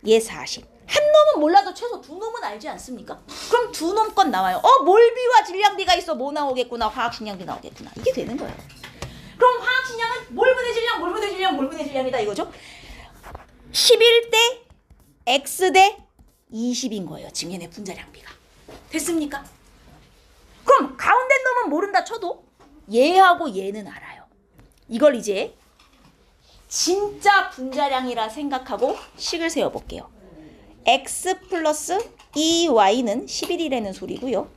얘 40. 한 놈은 몰라도 최소 두 놈은 알지 않습니까? 그럼 두 놈 건 나와요. 몰비와 질량비가 있어. 뭐 나오겠구나. 화학식량비 나오겠구나. 이게 되는 거예요. 그럼 화학식량은 몰분의 질량, 몰분의 질량, 몰분의 질량이다 이거죠. 11대 X대 20인 거예요. 지금 얘네 분자량비가. 됐습니까? 그럼 가운데 놈은 모른다 쳐도 얘하고 얘는 알아요. 이걸 이제 진짜 분자량이라 생각하고 식을 세워볼게요. X 플러스 2Y는 11이라는 소리고요.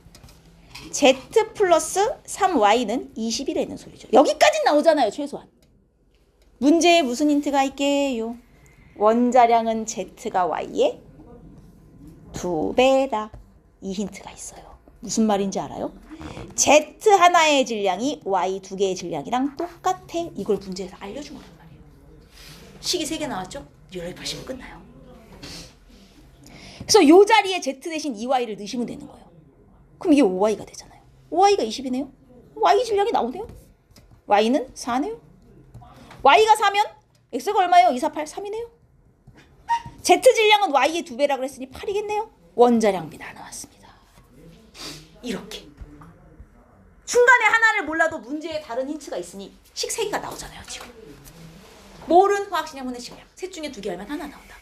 Z 플러스 3Y는 20이라는 소리죠. 여기까지 나오잖아요. 최소한. 문제에 무슨 힌트가 있게요? 원자량은 Z가 Y의 2배다. 이 힌트가 있어요. 무슨 말인지 알아요? Z 하나의 질량이 Y 두 개의 질량이랑 똑같아. 이걸 문제에서 알려준 거란 말이에요. 식이 3개 나왔죠? 여기 하시면 끝나요. 그래서 이 자리에 Z 대신 2Y를 넣으시면 되는 거예요. 그럼 이게 5Y가 되잖아요. 5Y가 20이네요. Y 질량이 나오네요. Y는 4네요. Y가 4면 X가 얼마예요? 2, 4, 8, 3이네요. Z 질량은 Y의 2배라고 했으니 8이겠네요. 원자량비 다 나왔습니다. 이렇게. 중간에 하나를 몰라도 문제에 다른 힌트가 있으니 식 3개가 나오잖아요. 지금. 모른 화학식량분의 질량. 셋 중에 2개 알면 하나 나온다.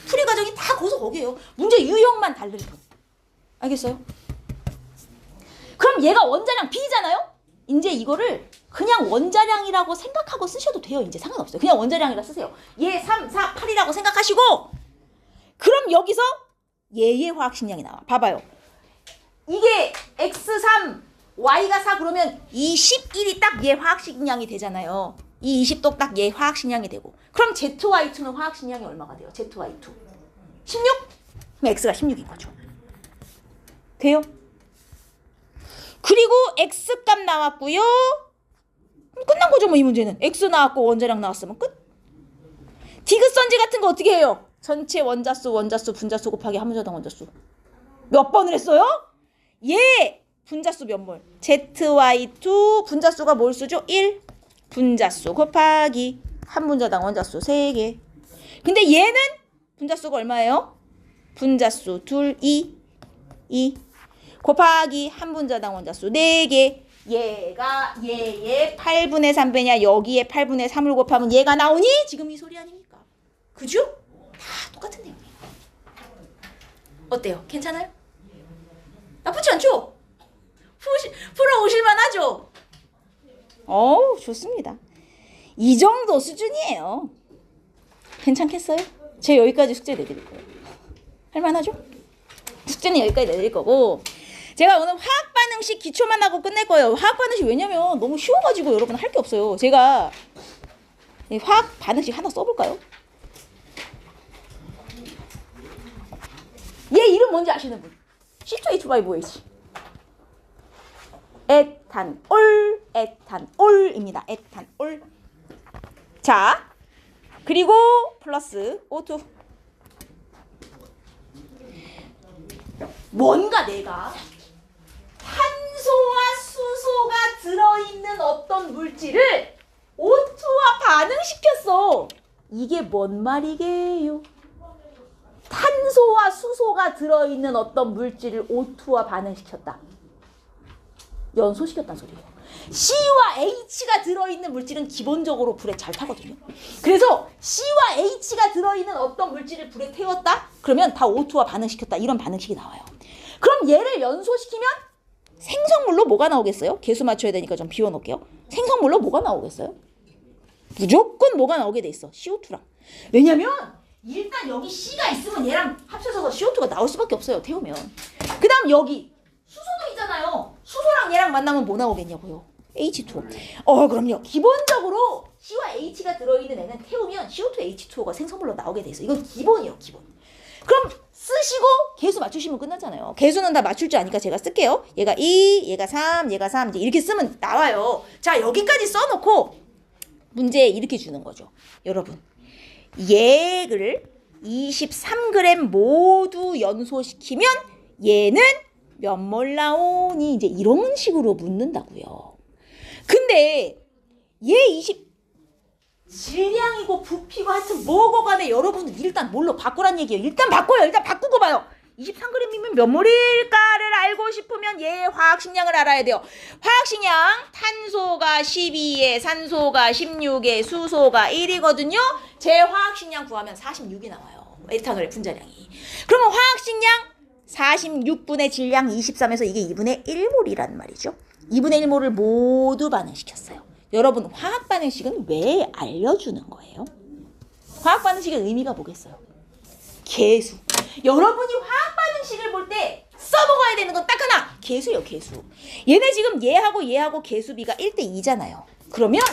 풀이 과정이 다 거기서 거기에요. 문제 유형만 다를 뿐. 알겠어요? 그럼 얘가 원자량 B잖아요? 이제 이거를 그냥 원자량이라고 생각하고 쓰셔도 돼요. 이제 상관없어요. 그냥 원자량이라 쓰세요. 얘 3, 4, 8이라고 생각하시고 그럼 여기서 얘의 화학식량이 나와. 봐봐요. 이게 X3, Y가 4 그러면 이 11이 딱 얘 화학식량이 되잖아요. 이 20도 딱 얘 화학식량이 되고 그럼 ZY2는 화학식량이 얼마가 돼요? ZY2 16? 그럼 X가 16인 거죠. 돼요? 그리고 X값 나왔고요. 끝난 거죠 뭐 이 문제는. X 나왔고 원자량 나왔으면 끝. 디귿선지 같은 거 어떻게 해요? 전체 원자수 분자수 곱하기 한 분자당 원자수. 몇 번을 했어요? 얘 분자수 몇 몰? ZY2 분자수가 몰수죠? 1. 분자수 곱하기 한 분자당 원자수 3개. 근데 얘는 분자수가 얼마예요? 분자수 둘 2 곱하기 한 분자당 원자수 4개. 얘가 얘의 8분의 3배냐 여기에 8분의 3을 곱하면 얘가 나오니? 지금 이 소리 아닙니까? 그죠? 다 똑같은 내용이에요. 어때요? 괜찮아요? 나쁘지 않죠? 풀어오실만 하죠? 좋습니다. 이 정도 수준이에요. 괜찮겠어요? 제가 여기까지 숙제 내드릴 거예요. 할만하죠? 숙제는 여기까지 내드릴 거고 제가 오늘 화학반응식 기초만 하고 끝낼 거예요. 화학반응식 왜냐면 너무 쉬워가지고 여러분 할 게 없어요. 제가 화학반응식 하나 써볼까요? 얘 이름 뭔지 아시는 분? C2H5OH 에탄올입니다. 에탄올. 자, 그리고 플러스 O2. 뭔가 내가 탄소와 수소가 들어있는 어떤 물질을 O2와 반응시켰어. 이게 뭔 말이게요? 탄소와 수소가 들어있는 어떤 물질을 O2와 반응시켰다. 연소시켰다는 소리예요. C와 H가 들어있는 물질은 기본적으로 불에 잘 타거든요. 그래서 C와 H가 들어있는 어떤 물질을 불에 태웠다? 그러면 다 O2와 반응시켰다. 이런 반응식이 나와요. 그럼 얘를 연소시키면 생성물로 뭐가 나오겠어요? 개수 맞춰야 되니까 좀 비워놓을게요. 생성물로 뭐가 나오겠어요? 무조건 뭐가 나오게 돼 있어. CO2랑. 왜냐면 일단 여기 C가 있으면 얘랑 합쳐져서 CO2가 나올 수밖에 없어요. 태우면. 그 다음 여기 수소도 있잖아요. 수소랑 얘랑 만나면 뭐 나오겠냐고요. H2O. 그럼요. 기본적으로 C와 H가 들어있는 애는 태우면 CO2, H2O가 생성물로 나오게 돼 있어. 이건 기본이에요. 기본. 그럼 쓰시고 개수 맞추시면 끝나잖아요. 개수는 다 맞출 줄 아니까 제가 쓸게요. 얘가 2, 얘가 3, 얘가 3 이제 이렇게 쓰면 나와요. 자, 여기까지 써놓고 문제에 이렇게 주는 거죠. 여러분, 얘를 23g 모두 연소시키면 얘는 몇 몰 나오니? 이제 이런 식으로 묻는다고요. 근데 얘 질량이고 부피고 하여튼 뭐고 간에 여러분은 일단 뭘로 바꾸란 얘기예요. 일단 바꿔요. 일단 바꾸고 봐요. 23g이면 몇 몰일까를 알고 싶으면 얘 화학식량을 알아야 돼요. 화학식량 탄소가 12에 산소가 16에 수소가 1이거든요. 제 화학식량 구하면 46이 나와요. 에탄올의 분자량이. 그러면 화학식량 46분의 질량 23에서 이게 2분의 1몰이란 말이죠. 2분의 1몰을 모두 반응시켰어요. 여러분, 화학 반응식은 왜 알려주는 거예요? 화학 반응식의 의미가 뭐겠어요? 개수. 여러분이 화학 반응식을 볼 때 써먹어야 되는 건 딱 하나. 개수예요, 개수. 얘네 지금 얘하고 개수비가 1대2잖아요. 그러면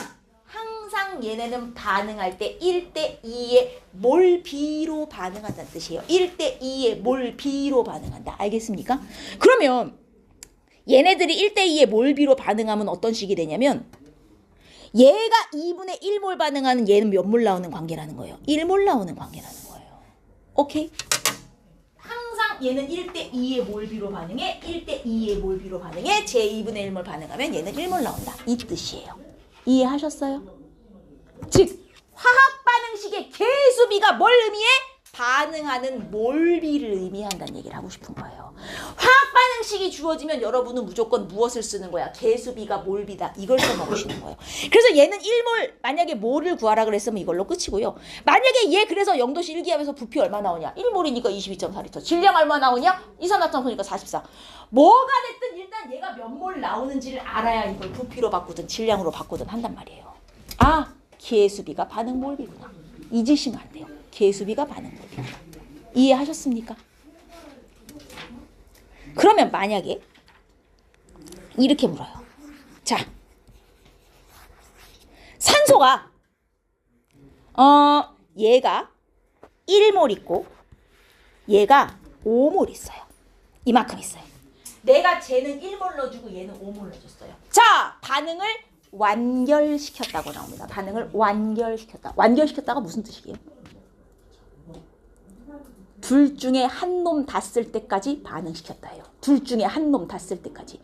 항상 얘네는 반응할 때 1대2의 몰비로 반응한다는 뜻이에요. 1대2의 몰비로 반응한다. 알겠습니까? 그러면 얘네들이 1대2의 몰비로 반응하면 어떤 식이 되냐면 얘가 2분의 1몰 반응하는 얘는 몇 몰 나오는 관계라는 거예요. 1몰 나오는 관계라는 거예요. 오케이? 항상 얘는 1대2의 몰비로 반응해. 1대2의 몰비로 반응해. 제 2분의 1몰 반응하면 얘는 1몰 나온다. 이 뜻이에요. 이해하셨어요? 즉 화학 반응식의 개수비가 뭘 의미해? 반응하는 몰비를 의미한다는 얘기를 하고 싶은 거예요. 화학 반응식이 주어지면 여러분은 무조건 무엇을 쓰는 거야? 개수비가 몰비다. 이걸 써먹으시는 거예요. 그래서 얘는 1몰, 만약에 몰을 구하라 그랬으면 이걸로 끝이고요. 만약에 얘 그래서 0도씨 일기압에서 부피 얼마 나오냐? 1몰이니까 22.4리터. 질량 얼마 나오냐? 이산화탄소니까 44. 뭐가 됐든 일단 얘가 몇 몰 나오는지를 알아야 이걸 부피로 바꾸든 질량으로 바꾸든 한단 말이에요. 아, 개수비가 반응 몰비구나. 잊으시면 안 돼요. 개수비가 반응 몰비구나. 이해하셨습니까? 그러면 만약에 이렇게 물어요. 자, 산소가 얘가 1몰 있고 얘가 5몰 있어요. 이만큼 있어요. 내가 쟤는 1몰 넣어주고 얘는 5몰 넣어줬어요. 자, 반응을 완결시켰다고 나옵니다. 반응을 완결시켰다. 완결시켰다가 무슨 뜻이에요? 둘 중에 한 놈 다 쓸 때까지 반응시켰다예요. 둘 중에 한 놈 다 쓸 때까지.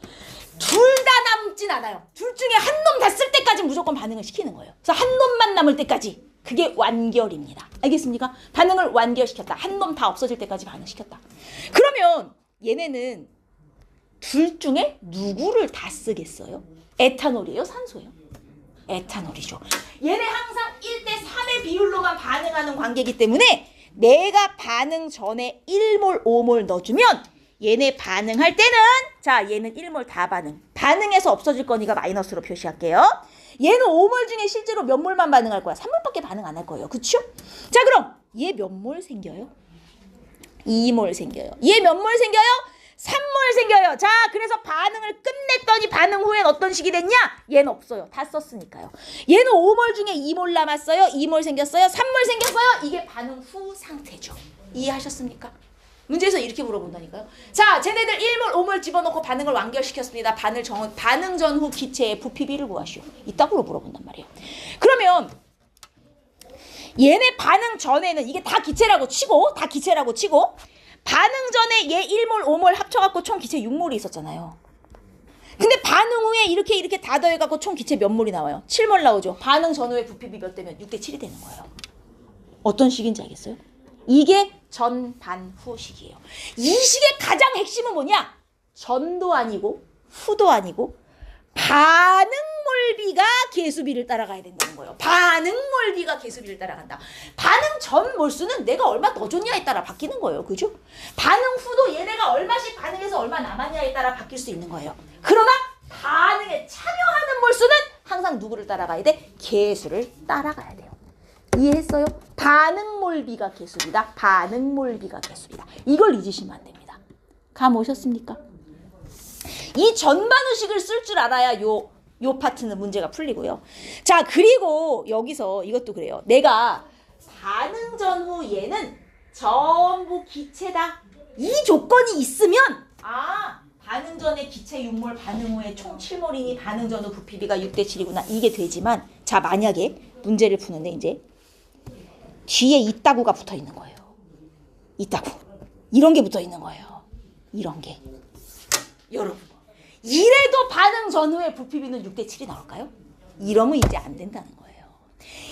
둘 다 남진 않아요. 둘 중에 한 놈 다 쓸 때까지 무조건 반응을 시키는 거예요. 그래서 한 놈만 남을 때까지. 그게 완결입니다. 알겠습니까? 반응을 완결시켰다. 한 놈 다 없어질 때까지 반응시켰다. 그러면 얘네는 둘 중에 누구를 다 쓰겠어요? 에탄올이에요? 산소예요? 에탄올이죠. 얘네 항상 1대3의 비율로만 반응하는 관계이기 때문에 내가 반응 전에 1몰, 5몰 넣어주면 얘네 반응할 때는 자, 얘는 1몰 다 반응. 반응해서 없어질 거니까 마이너스로 표시할게요. 얘는 5몰 중에 실제로 몇 몰만 반응할 거야? 3몰밖에 반응 안 할 거예요. 그쵸? 자, 그럼 얘 몇 몰 생겨요? 2몰 생겨요. 얘 몇 몰 생겨요? 3몰 생겨요. 자, 그래서 반응을 끝냈더니 반응 후엔 어떤 식이 됐냐? 얘는 없어요. 다 썼으니까요. 얘는 5몰 중에 2몰 남았어요. 2몰 생겼어요. 3몰 생겼어요. 이게 반응 후 상태죠. 이해하셨습니까? 문제에서 이렇게 물어본다니까요. 자, 쟤네들 1몰, 5몰 집어넣고 반응을 완결시켰습니다. 반응 전후 기체의 부피비를 구하시오. 이따구로 물어본단 말이에요. 그러면 얘네 반응 전에는 이게 다 기체라고 치고 반응 전에 얘 1몰, 5몰 합쳐갖고 총 기체 6몰이 있었잖아요. 근데 반응 후에 이렇게 다 더해갖고 총 기체 몇 몰이 나와요? 7몰 나오죠. 반응 전후에 부피비 몇 되면 6대7이 되는 거예요. 어떤 식인지 알겠어요? 이게 전, 반, 후식이에요. 이 식의 가장 핵심은 뭐냐? 전도 아니고 후도 아니고 반응 몰비가 개수비를 따라가야 된다는 거예요. 반응 몰비가 개수비를 따라간다. 반응 전 몰수는 내가 얼마 넣어줬냐에 따라 바뀌는 거예요. 그죠? 반응 후도 얘네가 얼마씩 반응해서 얼마 남았냐에 따라 바뀔 수 있는 거예요. 그러나 반응에 참여하는 몰수는 항상 누구를 따라가야 돼? 개수를 따라가야 돼요. 이해했어요? 반응 몰비가 개수비다. 반응 몰비가 개수비다. 이걸 잊으시면 안 됩니다. 감 오셨습니까? 이 전반의식을 쓸 줄 알아야 요 파트는 문제가 풀리고요. 자, 그리고 여기서 이것도 그래요. 내가 반응 전후 얘는 전부 기체다. 이 조건이 있으면 반응 전에 기체 6몰, 반응 후에 총 7몰이니 반응 전후 부피비가 6대 7이구나. 이게 되지만 자 만약에 문제를 푸는데 이제 뒤에 이따구가 붙어 있는 거예요. 이따구. 이런 게 붙어 있는 거예요. 이런 게. 여러분. 이래도 반응 전후에 부피비는 6대 7이 나올까요? 이러면 이제 안 된다는 거예요.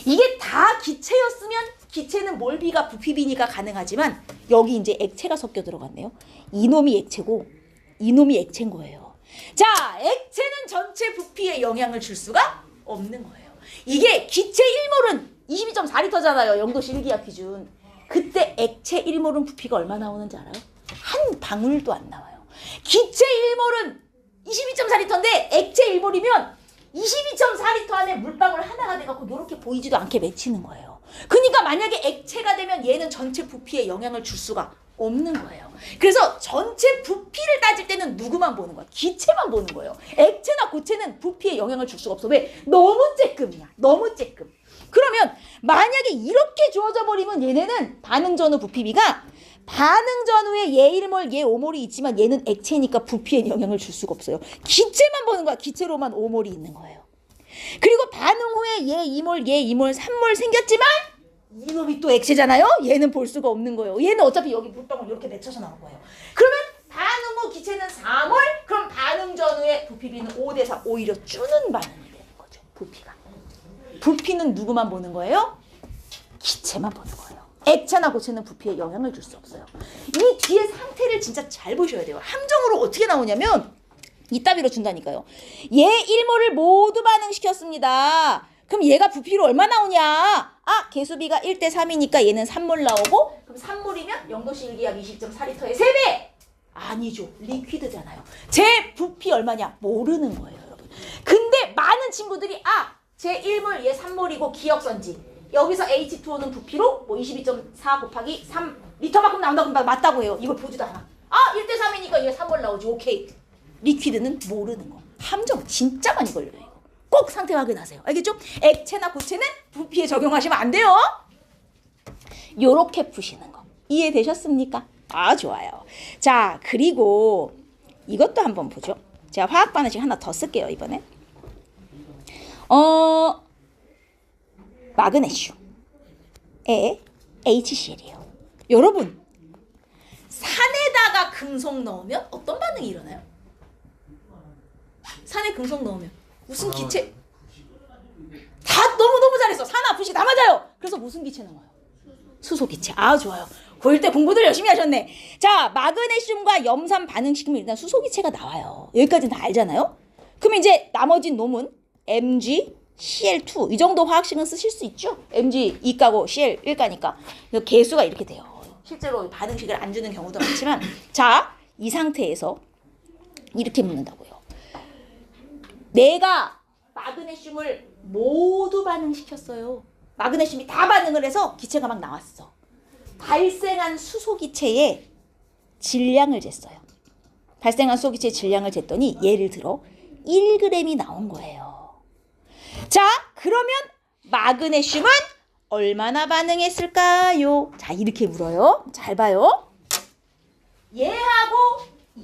이게 다 기체였으면 기체는 몰비가 부피비니까 가능하지만 여기 이제 액체가 섞여 들어갔네요. 이놈이 액체고 이놈이 액체인 거예요. 자, 액체는 전체 부피에 영향을 줄 수가 없는 거예요. 이게 기체 1몰은 22.4리터잖아요. 영도시 1기압 기준. 그때 액체 1몰은 부피가 얼마 나오는지 알아요? 한 방울도 안 나와요. 기체 1몰은 22.4리터인데 액체 1몰이면 22.4리터 안에 물방울 하나가 돼갖고 이렇게 보이지도 않게 맺히는 거예요. 그러니까 만약에 액체가 되면 얘는 전체 부피에 영향을 줄 수가 없는 거예요. 그래서 전체 부피를 따질 때는 누구만 보는 거야? 기체만 보는 거예요. 액체나 고체는 부피에 영향을 줄 수가 없어. 왜? 너무 쬐끔이야. 너무 쬐끔. 그러면 만약에 이렇게 주어져 버리면 얘네는 반응 전후 부피비가 반응 전후에 얘 1몰, 얘 5몰이 있지만 얘는 액체니까 부피에 영향을 줄 수가 없어요. 기체만 보는 거야. 기체로만 5몰이 있는 거예요. 그리고 반응 후에 얘 2몰, 얘 2몰, 3몰 생겼지만 이놈이 또 액체잖아요. 얘는 볼 수가 없는 거예요. 얘는 어차피 여기 물방울 이렇게 맺혀서 나올 거예요. 그러면 반응 후 기체는 4몰, 그럼 반응 전후에 부피비는 5대 4, 오히려 주는 반응이 되는 거죠. 부피가. 부피는 누구만 보는 거예요? 기체만 보는 거예요. 액체나 고체는 부피에 영향을 줄 수 없어요. 이 뒤에 상태를 진짜 잘 보셔야 돼요. 함정으로 어떻게 나오냐면 이따위로 준다니까요. 얘 1몰을 모두 반응시켰습니다. 그럼 얘가 부피로 얼마 나오냐? 개수비가 1대 3이니까 얘는 3몰 나오고 그럼 3몰이면 영도시 1기압 20.4리터의 3배! 아니죠. 리퀴드잖아요. 제 부피 얼마냐? 모르는 거예요, 여러분. 근데 많은 친구들이 제 1몰 얘 3몰이고 기억선지 여기서 H2O는 부피로 뭐 22.4 곱하기 3리터만큼 나온다고 맞다고 해요. 이걸 보지도 않아. 1대 3이니까 얘 3몰 나오지. 오케이. 리퀴드는 모르는 거. 함정 진짜 많이 걸려요. 이거. 꼭 상태 확인하세요. 알겠죠? 액체나 고체는 부피에 적용하시면 안 돼요. 요렇게 푸시는 거. 이해되셨습니까? 좋아요. 자, 그리고 이것도 한번 보죠. 제가 화학 반응식 하나 더 쓸게요, 이번에. 마그네슘에 HCl이에요. 여러분, 산에다가 금속 넣으면 어떤 반응이 일어나요? 산에 금속 넣으면 무슨 기체? 다 너무 잘했어. 산화 부식 다 맞아요. 그래서 무슨 기체 나와요? 수소 기체. 좋아요. 고1 때 공부들 열심히 하셨네. 자, 마그네슘과 염산 반응시키면 일단 수소 기체가 나와요. 여기까지는 다 알잖아요. 그럼 이제 나머지 놈은 Mg, Cl2 이 정도 화학식은 쓰실 수 있죠. Mg 2가고 Cl 1가니까 개수가 이렇게 돼요. 실제로 반응식을 안 주는 경우도 많지만 자, 이 상태에서 이렇게 묻는다고요. 내가 마그네슘을 모두 반응시켰어요. 마그네슘이 다 반응을 해서 기체가 막 나왔어. 발생한 수소 기체의 질량을 쟀어요. 발생한 수소 기체의 질량을 쟀더니 예를 들어 1g이 나온 거예요. 자, 그러면 마그네슘은 얼마나 반응했을까요? 자, 이렇게 물어요. 잘 봐요. 얘하고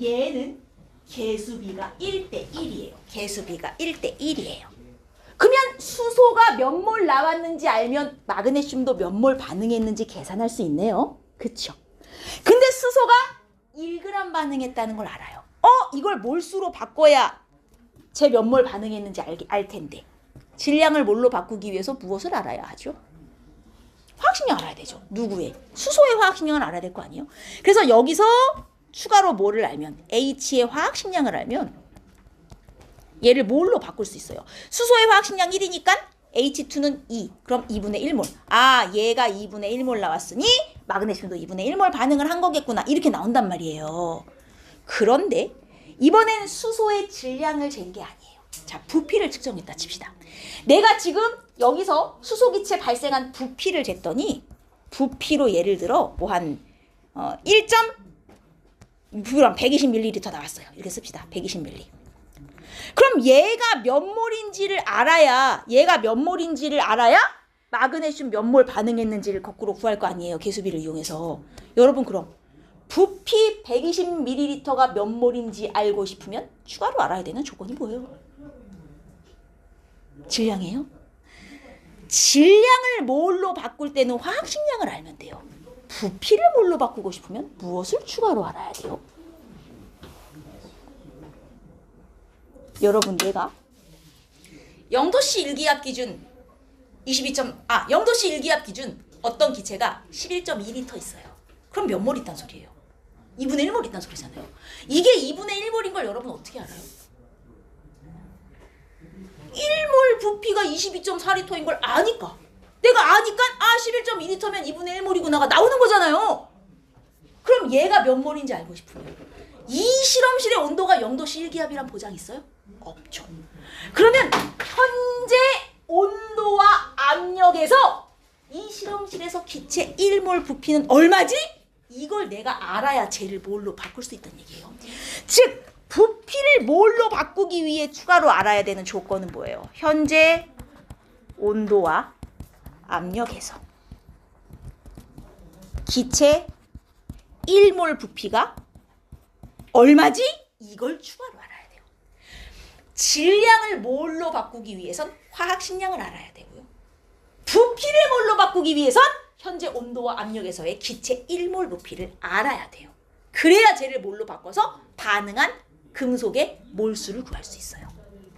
얘는 개수비가 1대 1이에요. 개수비가 1대 1이에요. 그러면 수소가 몇 몰 나왔는지 알면 마그네슘도 몇 몰 반응했는지 계산할 수 있네요. 그쵸? 근데 수소가 1g 반응했다는 걸 알아요. 이걸 몰수로 바꿔야 제 몇 몰 반응했는지 알 텐데. 질량을 몰로 바꾸기 위해서 무엇을 알아야 하죠? 화학식량 알아야 되죠. 누구의? 수소의 화학식량을 알아야 될 거 아니에요? 그래서 여기서 추가로 뭐를 알면 H의 화학식량을 알면 얘를 몰로 바꿀 수 있어요. 수소의 화학식량 1이니까 H2는 2. 그럼 2분의 1몰. 얘가 2분의 1몰 나왔으니 마그네슘도 2분의 1몰 반응을 한 거겠구나. 이렇게 나온단 말이에요. 그런데 이번엔 수소의 질량을 잰 게 아니에요. 자, 부피를 측정했다 칩시다. 내가 지금 여기서 수소기체 발생한 부피를 쟀더니 부피로 예를 들어 뭐 한 120ml 나왔어요. 이렇게 씁시다. 120ml. 그럼 얘가 몇 몰인지를 알아야 마그네슘 몇 몰 반응했는지를 거꾸로 구할 거 아니에요. 계수비를 이용해서. 여러분 그럼 부피 120ml가 몇 몰인지 알고 싶으면 추가로 알아야 되는 조건이 뭐예요? 질량이에요. 질량을 몰로 바꿀 때는 화학식량을 알면 돼요. 부피를 몰로 바꾸고 싶으면 무엇을 추가로 알아야 돼요? 여러분 내가 0도씨 일기압 기준 0도씨 일기압 기준 어떤 기체가 11.2L 있어요. 그럼 몇 몰 있단 소리예요? 2분의 1몰 있단 소리잖아요. 이게 2분의 1몰인 걸 여러분 어떻게 알아요? 1몰 부피가 22.4L인 걸 아니까. 내가 아니까 11.2L면 2분의 1몰이구나가 나오는 거잖아요. 그럼 얘가 몇 몰인지 알고 싶으면 이 실험실의 온도가 0도씨 일기압이란 보장 있어요? 없죠. 그러면 현재 온도와 압력에서 이 실험실에서 기체 1몰 부피는 얼마지? 이걸 내가 알아야 쟤를 몰로 바꿀 수 있다는 얘기예요. 즉 부피를 몰로 바꾸기 위해 추가로 알아야 되는 조건은 뭐예요? 현재 온도와 압력에서 기체 1몰 부피가 얼마지? 이걸 추가로 알아야 돼요. 질량을 몰로 바꾸기 위해선 화학식량을 알아야 되고요. 부피를 몰로 바꾸기 위해선 현재 온도와 압력에서의 기체 1몰 부피를 알아야 돼요. 그래야 쟤를 몰로 바꿔서 반응한 금속의 몰수를 구할 수 있어요.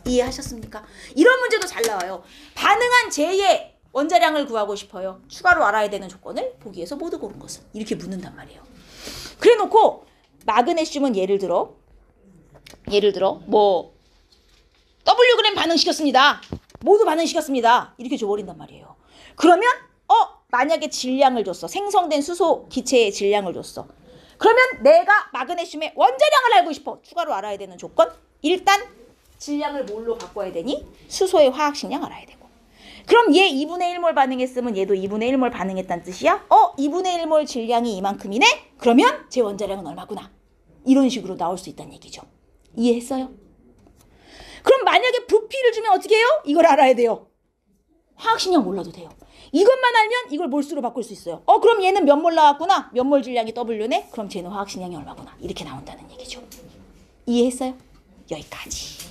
이해하셨습니까? 이런 문제도 잘 나와요. 반응한 쟤의 원자량을 구하고 싶어요. 추가로 알아야 되는 조건을 보기에서 모두 고른 것은 이렇게 묻는단 말이에요. 그래 놓고 마그네슘은 예를 들어 뭐 Wg 반응시켰습니다. 모두 반응시켰습니다. 이렇게 줘버린단 말이에요. 그러면 만약에 질량을 줬어. 생성된 수소 기체의 질량을 줬어. 그러면 내가 마그네슘의 원자량을 알고 싶어. 추가로 알아야 되는 조건. 일단 질량을 몰로 바꿔야 되니 수소의 화학식량 알아야 되고. 그럼 얘 2분의 1몰 반응했으면 얘도 2분의 1몰 반응했다는 뜻이야? 2분의 1몰 질량이 이만큼이네? 그러면 제 원자량은 얼마구나. 이런 식으로 나올 수 있다는 얘기죠. 이해했어요? 그럼 만약에 부피를 주면 어떻게 해요? 이걸 알아야 돼요. 화학식량 몰라도 돼요. 이것만 알면 이걸 몰수로 바꿀 수 있어요. 그럼 얘는 몇 몰 나왔구나. 몇 몰 질량이 W네. 그럼 쟤는 화학식량이 얼마구나. 이렇게 나온다는 얘기죠. 이해했어요? 여기까지.